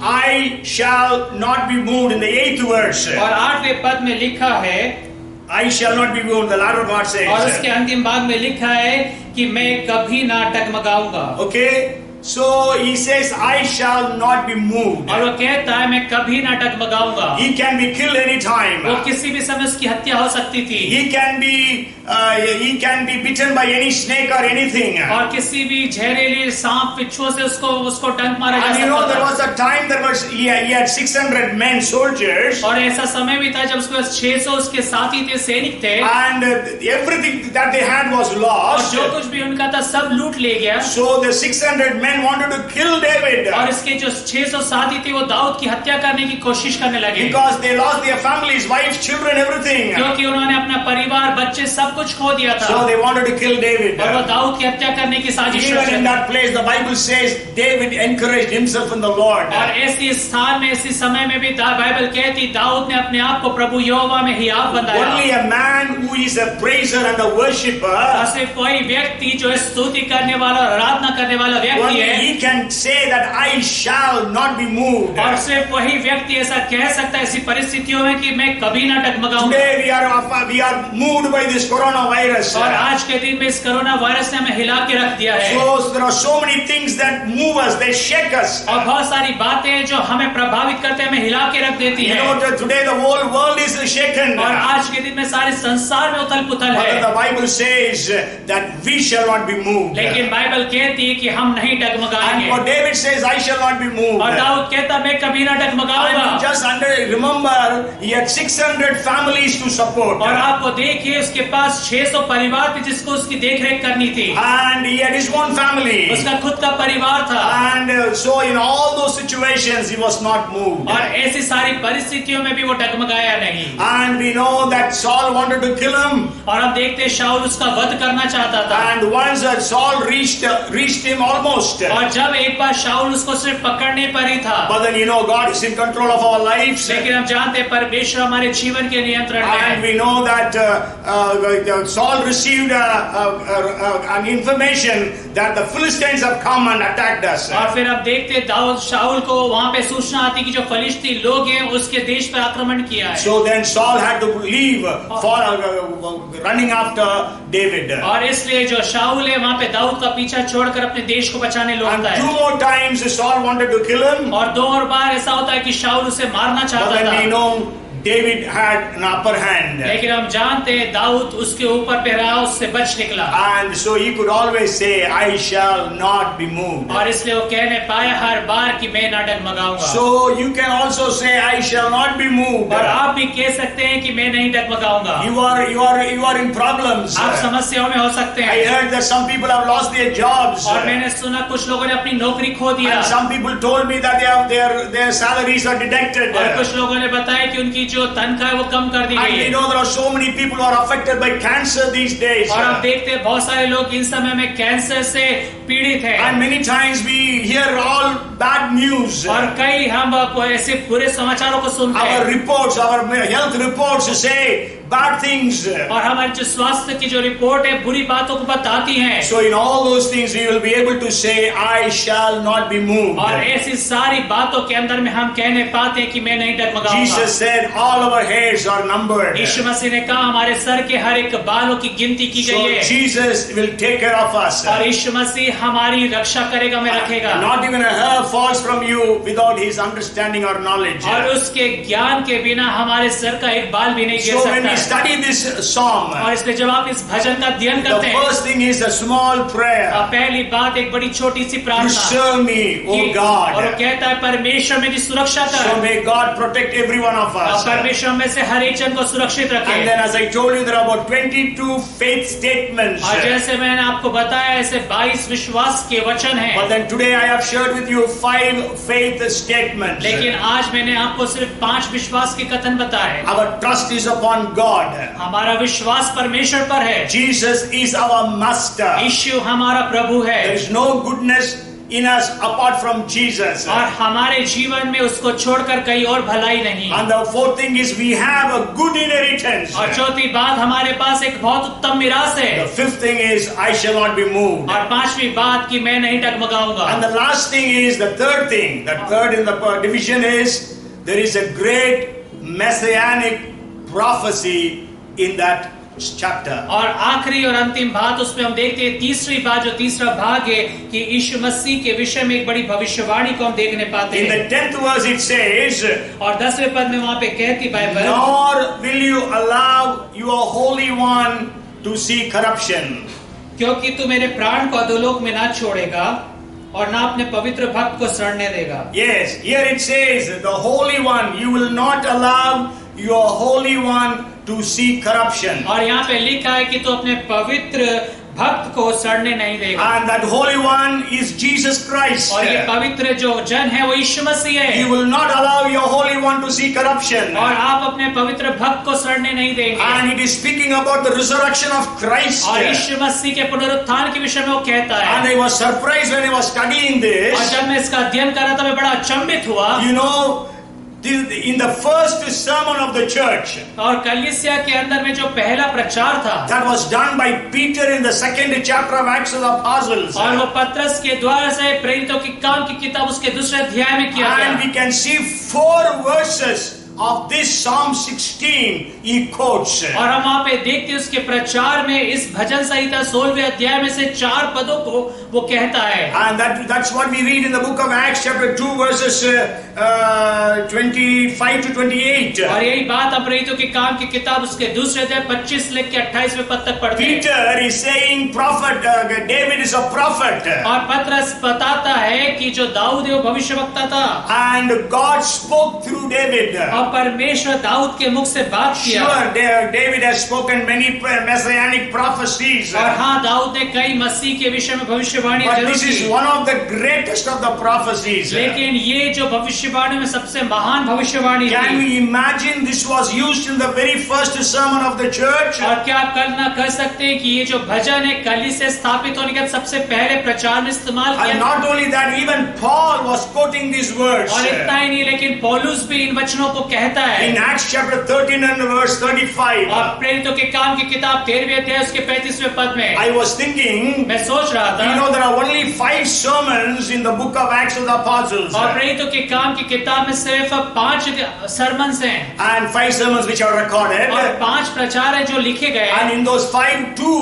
I shall not be moved, in the 8th verse. और 8वें पद में लिखा है, I shall not be moved, the latter part और says. उसके अंतिम भाग में लिखा है कि मैं कभी ना डगमगाऊंगा। Okay, so he says, I shall not be moved. और वो कहता है मैं कभी ना डगमगाऊंगा। He can be killed anytime. वो किसी भी समय उसकी हत्या हो सकती थी, He can be bitten by any snake or anything. और किसी भी जहरीले सांप बिच्छुओं से उसको डंक मारा जा And you know, there सकता was a time he had 600 men, soldiers, था। और ऐसा समय भी था जब उसके पास 600 उसके साथी थे, सैनिक थे, and everything that they had was और lost. जो कुछ भी उनका था सब लूट ले गया। So the 600 men wanted to kill David और इसके जो 600 साथी थे वो दाऊद की हत्या करने की कोशिश करने लगे, because they lost their families, wives, children, everything. क्योंकि उन्होंने अपना परिवार, बच्चे सब कुछ खो दिया था, So they wanted to kill David. और वो दाऊद की हत्या करने की साजिश Even रचे in थे। that place, the Bible says David encouraged himself in the Lord. और ऐसी स्थान में, ऐसी समय में भी बाइबल कहती दाऊद ने अपने आप को प्रभु यहोवा में हियाव बनाया। Only a man who is a praiser and a और worshipper, सिर्फ कोई व्यक्ति जो स्तुति करने वाला और आराधना करने वाला व्यक्ति only है, he can say that I shall not be moved. और सिर्फ वही व्यक्ति ऐसा कह सकता है ऐसी परिस्थितियों में कि मैं कभी ना डगमगाऊंगा। Today we are moved by this coronavirus. और आज के दिन में इस कोरोना वायरस ने हमें हिला के रख दिया है, So there are so many things that move us, they shake us. और बहुत सारी बातें हैं जो हमें प्रभावित करते हैं, हमें हिला के रख देती You है। know that today the whole world is shaken. और आज के दिन में सारे संसार में उथल पुथल But है, the Bible says that we shall not be moved. लेकिन बाइबल कहती है कि हम नहीं And डगमगाएंगे। for David says, I shall not be moved. और दाऊद कहता मैं कभी ना डगमगाऊंगा। And just remember, he had 600 families to support. और आपको देखिए उसके पास 600 परिवार थे जिसको उसकी देखरेख करनी थी, And he had his own family. उसका खुद का परिवार था। And so in all those situations, he was not moved. और ऐसी सारी परिस्थितियों में भी वो डगमगाया नहीं। And we know that Saul wanted to kill him. और हम देखते हैं शाऊल उसका वध करना चाहता था, And once Saul reached him almost. और जब एक बार शाऊल उसको सिर्फ पकड़ने पर ही था, But then you know God is in control of our lives. लेकिन हम जानते हैं परमेश्वर हमारे जीवन के नियंत्रण में And है। we know that Saul received an information that the Philistines have come and attacked us. और फिर हम देखते हैं दाऊद शाऊल को वहां पे सूचना आती कि जो फलिश्ती लोग हैं उसके देश पे आक्रमण किया है। So then Saul had to leave for running after David. और इसलिए जो शाऊल है वहां पे दाऊद का पीछा छोड़कर अपने देश को बचाने जाने And लगता 2 है। more times Saul wanted to kill him. और 2 और बार ऐसा होता है कि शाऊल उसे मारना But चाहता then we था, know David had an upper hand. लेकिन हम जानते हैं दाऊद उसके ऊपर पे रहा, उससे बच निकला, And so he could always say, I shall not be moved. और इसलिए वो कहने पाया हर बार कि मैं ना डगमगाऊंगा। So you can also say, I shall not be moved. और आप भी कह सकते हैं कि मैं नहीं डगमगाऊंगा। You are in problems. आप समस्याओं में हो सकते I हैं, heard that some people have lost their jobs. और मैंने सुना कुछ लोगों ने अपनी नौकरी खो दिया, And some people told me that their salaries are deducted. और कुछ लोगों ने बताया कि उनकी जो तनख्वाह है वो कम कर दी And गई we है। know there are so many people who are affected by cancer these days. और आप देखते हैं बहुत सारे लोग इन समय में कैंसर से पीड़ित हैं, And many times we hear all bad news. और कई हम ऐसे बुरे समाचारों को सुनते Our हैं, reports, our health reports say bad things. और हमारे जो स्वास्थ्य की जो रिपोर्ट है बुरी बातों को बताती हैं, So in all those things we will be able to say, I shall not be moved. और ऐसी सारी बातों के अंदर में हम कहने पाते हैं कि मैं नहीं डगमगाऊंगा। Jesus said all our hairs are numbered. यीशु मसीह ने कहा हमारे सर के हर एक बालों की गिनती की So गई है, Jesus will take care of us. और यीशु मसीह हमारी रक्षा करेगा, में रखेगा, Not even a hair falls from you without his understanding or knowledge. और उसके ज्ञान के बिना हमारे सर का एक बाल भी नहीं गिर So when we सकता है। study this psalm, और इसलिए जब आप इस भजन का अध्ययन the करते हैं, first thing is a small prayer. पहली बात एक बड़ी छोटी सी प्रार्थना, Preserve me, O और वो God. कहता है परमेश्वर मेरी सुरक्षा So कर, may God protect every one of और us. परमेश्वर में से हर एक जन को सुरक्षित And रखे। then as I told you, there are about 22 faith statements. और जैसे मैंने आपको बताया ऐसे 22 विश्वास के वचन हैं, But then today I have shared with you 5 faith statements. लेकिन आज मैंने आपको सिर्फ 5 विश्वास के कथन बताए। Our trust is upon God. हमारा विश्वास परमेश्वर पर है, Jesus is our master. यीशु हमारा प्रभु है, There is no goodness in us apart from Jesus. और हमारे जीवन में उसको छोड़कर कहीं और भलाई नहीं। And the fourth thing is we have a good inheritance. और चौथी बात हमारे पास एक बहुत उत्तम मिरास The है, fifth thing is I shall not be moved. और पांचवी बात कि मैं नहीं डगमगाऊंगा। And the last thing is the third thing. The third in the division is there is a great messianic prophecy in that chapter. और आखिरी और अंतिम बात उसमें हम देखते हैं, तीसरी बात जो तीसरा भाग है कि यीशु मसीह के विषय में एक बड़ी भविष्यवाणी को हम देखने पाते In हैं। the 10th verse it says, और 10वें पद में वहां पे कहती Bible, nor will you allow your Holy One to see corruption. क्योंकि तू मेरे प्राण को अधोलोक में ना छोड़ेगा और ना अपने पवित्र भक्त को सड़ने देगा। Yes, here it says, the Holy One, you will not allow your Holy One to see corruption. और यहाँ पे लिखा है कि तू अपने पवित्र भक्त को सड़ने नहीं देगा, And that Holy One is Jesus Christ. और ये पवित्र जो जन है वो यीशु मसीह है, You will not allow your Holy One to see corruption. और आप अपने पवित्र भक्त को सड़ने नहीं देंगे। And it is speaking about the resurrection of Christ. और यीशु मसीह के पुनरुत्थान के विषय में वो कहता And है। I was surprised when I was studying और this. जब मैं इसका अध्ययन कर रहा था मैं बड़ा अचंभित हुआ। You know, in the first sermon of the church, और कलीसिया के अंदर में जो पहला प्रचार था, that was done by Peter in the 2nd chapter of Acts of the Apostles. और वो पतरस के द्वारा से प्रेरितों की काम की किताब उसके दूसरे अध्याय में किया And गया। we can see 4 verses of this Psalm 16 he quotes. और हम वहाँ पे देखते हैं उसके प्रचार में इस भजन संहिता 16वें अध्याय में से 4 पदों को वो कहता है। And that's what we read in the book of Acts chapter 2 verses 25 to 28. और यही बात हम प्रेरितों की काम की किताब उसके दूसरे अध्याय 25 लेके 28वें पद तक पढ़ते हैं। Peter is saying prophet, David is a prophet. और पतरस बताता है कि जो दाऊद है वो भविष्यवक्ता था, And God spoke through David. और परमेश्वर दाऊद के मुख से बात किया। Sure, David has spoken many messianic prophecies. और हाँ, दाऊद ने कई मसीह के विषय में भविष्यवाणी But जरूर this is की, one of the greatest of the prophecies. लेकिन ये जो भविष्यवाणी में सबसे महान भविष्यवाणी Can थी। we imagine this was used in the very first sermon of the church? और क्या आप कल्पना कर सकते हैं कि ये जो भजन है कली से स्थापित होने के बाद सबसे पहले प्रचार में इस्तेमाल And किया। not only that, even Paul was quoting these words. और इतना ही नहीं, लेकिन पौलुस भी इन वचनों को कहता है। In Acts chapter 13 and verse 35, और प्रेरितों के काम की किताब 13वें अध्याय उसके 35वें पद में I was thinking, मैं सोच रहा we था, know there are only 5 sermons in the book of Acts of the Apostles, और प्रेरितों के काम की किताब में सिर्फ 5 सरमन्स हैं and 5 sermons which are recorded, और 5 प्रचार हैं जो लिखे गए and हैं, in those 5, 2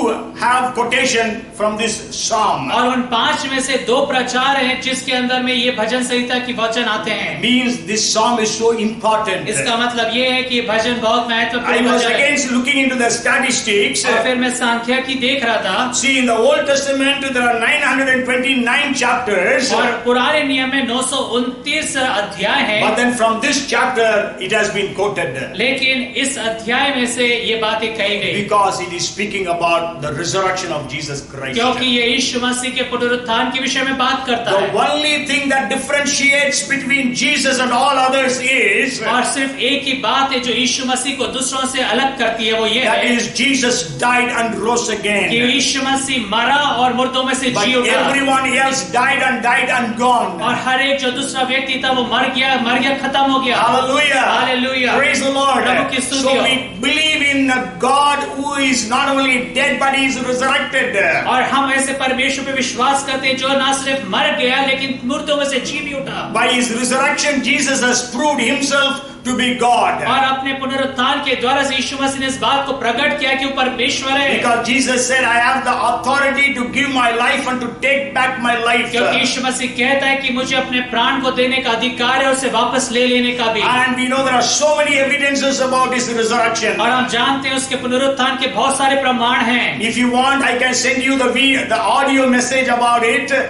have quotation from this psalm. और उन 5 में से 2 प्रचार हैं जिसके अंदर में ये भजन संहिता की वचन आते हैं। Means this psalm is so important. इसका मतलब ये है कि ये भजन बहुत I महत्वपूर्ण was भजन है। again looking into the statistics. और फिर मैं सांख्यिकी देख रहा था, See, in the Old Testament there are 929 chapters, और पुराने नियम में 929 अध्याय हैं, but then from this chapter it has been quoted लेकिन इस अध्याय में से ये बातें कही गई because it is speaking about the resurrection of Jesus Christ. क्योंकि ये यीशु मसीह के पुनरुत्थान के विषय में बात करता The है। only thing that differentiates between Jesus and all others is और सिर्फ एक ही बात है जो यीशु मसीह को दूसरों से अलग करती है, वो ये that है is Jesus died and rose कि again. यीशु मसीह मरा और मुर्दों में से But जी उठा, everyone else died and gone. और हर एक जो दूसरा व्यक्ति था वो मर गया, खत्म हो गया। Hallelujah. Hallelujah. Praise the Lord. प्रभु की स्तुति So हो। we believe in a God who is not only dead but he is resurrected. और हम ऐसे परमेश्वर पे विश्वास करते हैं जो ना सिर्फ मर गया लेकिन मुर्दों में से जी भी उठा, By his resurrection, Jesus has proved himself to be God. और अपने पुनरुत्थान के द्वारा से यीशु मसीह ने इस बात को प्रकट किया कि वो परमेश्वर है, Because Jesus said, I have the authority to give my life and to take back my life. क्योंकि यीशु मसीह कहता है कि मुझे अपने प्राण को देने का अधिकार है और उसे वापस ले लेने का भी। And we know there are so many evidences about his resurrection. और हम जानते हैं उसके पुनरुत्थान के बहुत सारे प्रमाण हैं, If you want, I can send you the audio message about it.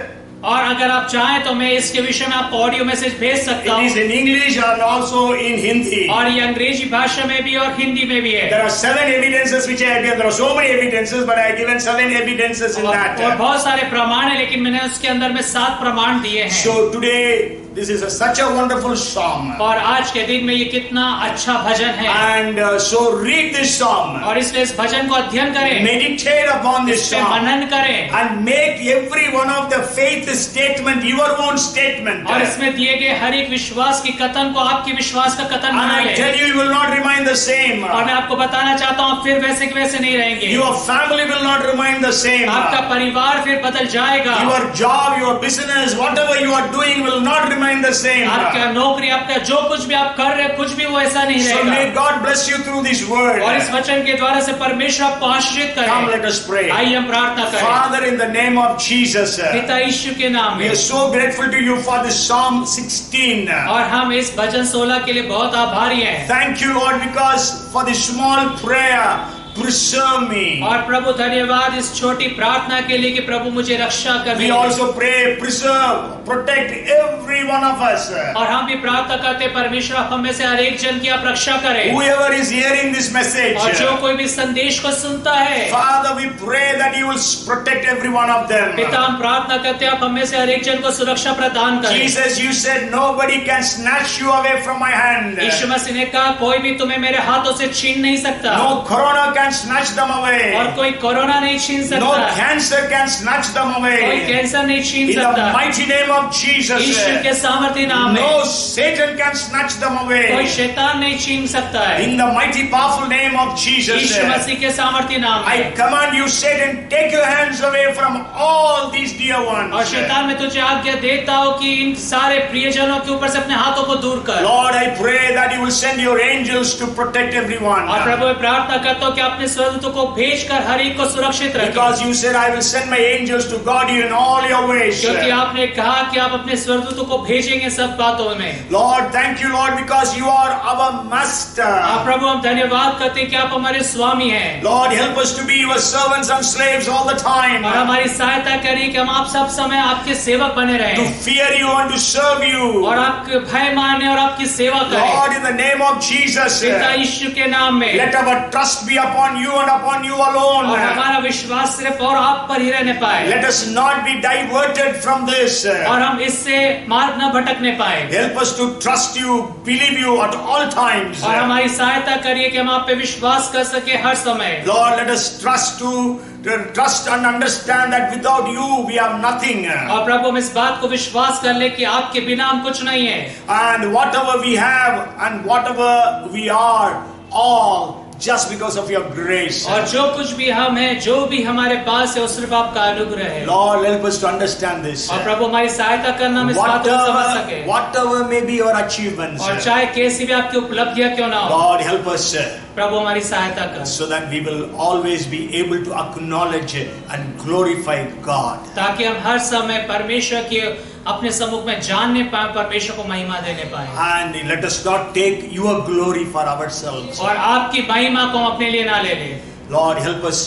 और अगर आप चाहें तो मैं इसके विषय में आपको ऑडियो मैसेज भेज सकता It is हूँ, in English and also in Hindi. और ये अंग्रेजी भाषा में भी और हिंदी में भी है। There are 7 evidences which I have given. There are so many evidences, but I have given 7 evidences in और that. बहुत सारे प्रमाण है लेकिन मैंने उसके अंदर में 7 प्रमाण दिए हैं। So today, this is such a wonderful psalm. और आज के दिन में ये कितना अच्छा भजन है, And so read this psalm. और इसलिए इस भजन को अध्ययन करें, Meditate upon this इस पे psalm. मनन करें, And make every one of the faith statement your own statement. और इसमें दिए गए हर एक विश्वास की कथन को आपकी विश्वास का कथन And बना I लें। tell you, you will not remain the same. और मैं आपको बताना चाहता हूँ आप फिर वैसे के वैसे नहीं रहेंगे, Your family will not remain the same. आपका परिवार फिर बदल जाएगा, Your job, your business, whatever you are doing will not remain the same. आपका नौकरी, आपका जो कुछ भी आप कर रहे हैं कुछ भी वो ऐसा नहीं So may रहेगा। God bless you through this word. और इस वचन के द्वारा से परमेश्वर आपको आशीषित Come, करे। let us pray. आइए हम प्रार्थना करें। Father, in the name of Jesus, पिता यीशु के नाम we में, are so grateful to you for this Psalm 16. और हम इस भजन 16 के लिए बहुत आभारी हैं। Thank you, Lord, because for this small prayer, preserve me. और प्रभु धन्यवाद इस छोटी प्रार्थना के लिए कि प्रभु मुझे रक्षा कर We they. also pray, preserve, protect every one of us. और हम भी प्रार्थना करते हैं परमेश्वर आप हम में से हर एक जन की आप रक्षा करें, Whoever is hearing this message, और जो कोई भी संदेश को सुनता है Father, we pray that you will protect every one of them. पिता हम प्रार्थना करते हैं आप हम में से हर एक जन को सुरक्षा प्रदान करें। Jesus, you said nobody can snatch you away from my hand. यीशु मसीह ने कहा कोई भी तुम्हें मेरे हाथों से छीन नहीं सकता, No corona can snatch them away. और कोई कोरोना नहीं छीन No सकता, cancer can snatch them कोई away. कैंसर नहीं छीन In the सकता। mighty name of Jesus, ईश्वर के सामर्थ्य नाम में no Satan can snatch them कोई away. शैतान नहीं छीन सकता है। In the mighty powerful name of Jesus, यीशु मसीह के सामर्थ्य नाम I में, command you, Satan, take your hands away from all these dear और ones. शैतान मैं तुझे आज्ञा देता हूँ कि इन सारे प्रियजनों के ऊपर से अपने हाथों को दूर कर। Lord, I pray that you will send your angels to protect everyone. और प्रभु मैं प्रार्थना करता हूँ कि अपने स्वर्गदूतों को भेजकर हर एक को सुरक्षित रखें, Because you said, I will send my angels to guard you in all your ways. क्योंकि आपने कहा कि आप अपने स्वर्गदूतों को भेजेंगे सब बातों में। Lord, thank you, Lord, because you are our master. आप प्रभु हम धन्यवाद करते हैं कि आप हमारे स्वामी हैं, Lord, help us to be your servants and slaves all the time. और हमारी सहायता करिए कि हम आप सब समय आपके सेवक बने To रहें, fear you and to serve you. और आपके भय माने और आपकी सेवा करें। Lord, in the name of Jesus, पिता यीशु के नाम में, let our trust be upon you and upon you alone. और हमारा विश्वास सिर्फ और आप पर ही रहने पाए, Let us not be diverted from this. और हम इससे मार्ग न भटकने पाए, Help us to trust you, believe you at all times. और हमारी सहायता करिए कि हम आप पे विश्वास कर सके हर समय। Lord, let us trust to trust and understand that without you we have nothing. और प्रभु हम इस बात को विश्वास कर ले कि आपके बिना हम कुछ नहीं है, And whatever we have and whatever we are, all just because of your grace. और जो कुछ भी हम हैं, जो भी हमारे पास है, वो सिर्फ आपका अनुग्रह है। Lord, help us to understand this. और प्रभु हमारी सहायता करना हम इस बात को समझ सके। Whatever may be your achievements, और चाहे कैसी भी आपकी उपलब्धियां क्यों ना हो, Lord, help us प्रभु हमारी सहायता कर, so that we will always be able to acknowledge and glorify God. ताकि हम हर समय परमेश्वर की अपने सम्मुख में जानने पाए, परमेश्वर को महिमा देने पाए। And let us not take your glory for ourselves. और आपकी महिमा को हम अपने लिए ना ले ले। Lord, help us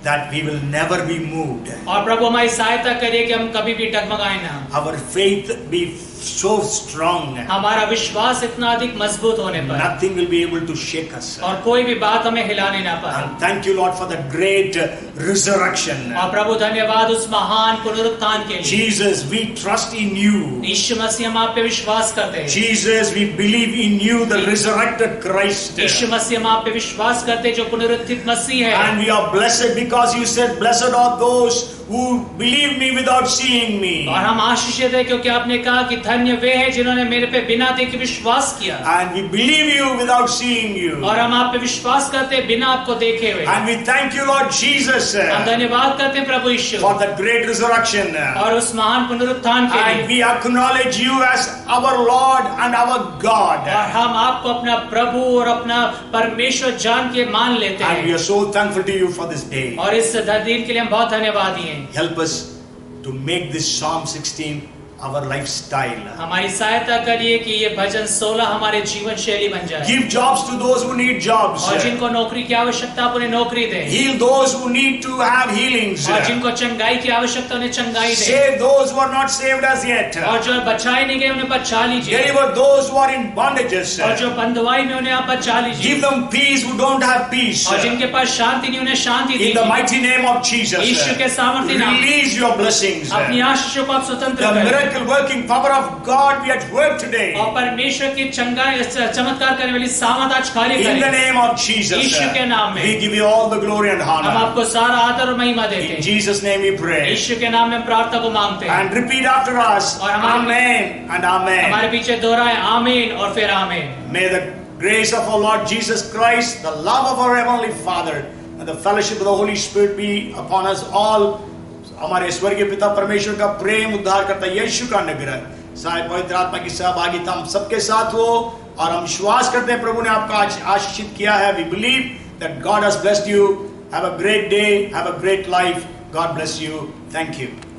that we will never be moved. और प्रभु हमारी सहायता करिए कि हम कभी भी डगमगाए ना, Our faith be so strong. हमारा विश्वास इतना अधिक मजबूत होने पर Nothing will be able to shake us. और कोई भी बात हमें हिलाने ना पाए। And thank you, Lord, for the great resurrection. और प्रभु धन्यवाद उस महान पुनरुत्थान के लिए। Jesus, we trust in you. यीशु मसीह हम आप पे विश्वास करते हैं। Jesus, we believe in you, the resurrected Christ. यीशु मसीह हम आप पे विश्वास करते हैं जो पुनरुत्थित मसीह है। And we are blessed because you said, blessed are those who believe me without seeing me. और हम आशीषित है क्योंकि आपने कहा कि धन्य वे हैं जिन्होंने मेरे पे बिना देखे विश्वास किया। And we believe you without seeing you. और हम आप पे विश्वास करते हैं बिना आपको देखे हुए। And we thank you, Lord Jesus, हम धन्यवाद करते हैं प्रभु यीशु for that great resurrection. और उस महान पुनरुत्थान के And लिए। we acknowledge you as our Lord and our God. और हम आपको अपना प्रभु और अपना परमेश्वर जान के मान लेते And we हैं। are so thankful to you for this day. और इस दिन के लिए हम बहुत धन्यवादी हैं। Help us to make this Psalm 16 our lifestyle. हमारी सहायता करिए कि ये भजन 16 हमारे जीवन शैली बन जाए। Give jobs to those who need jobs. और जिनको नौकरी की आवश्यकता उन्हें नौकरी दें। Heal those who need to have healings. और जिनको चंगाई की आवश्यकता उन्हें चंगाई दें। Save those who are not saved as yet. और जो बचाए नहीं गए उन्हें बचा लीजिए। Deliver those who are in bondages. और जो बंधुआई में उन्हें आप बचा लीजिए। Give them peace who don't have peace. और जिनके पास शांति नहीं उन्हें शांति In the दीजिए। mighty name of Jesus. यीशु के सामर्थ्य नाम Release your blessings. अपनी आशीषों को आप स्वतंत्र The करें। miracle working power of God be at work today. और परमेश्वर की चंगाई चमत्कार करने वाली सामर्थ आज कार्य In the करें। name of Jesus. यीशु के नाम में We give you all the glory and हम honor. आपको सारा आदर और महिमा देते In हैं। Jesus' name we pray. यीशु के नाम में हम प्रार्थना को मांगते हैं। And repeat after us. और हमारे- Amen and amen. हमारे पीछे दोहराए आमीन और फिर आमीन। May the grace of our Lord Jesus Christ, the love of our Heavenly Father, and the fellowship of the Holy Spirit be upon us all. हमारे स्वर्गीय पिता परमेश्वर का प्रेम, उद्धार करता यीशु का अनुग्रह, साथ पवित्र आत्मा की सहभागिता हम सबके साथ हो। और हम विश्वास करते हैं प्रभु ने आपका आज आशीषित किया है। We believe that God has blessed you. Have a great day. Have a great life. God bless you. Thank you.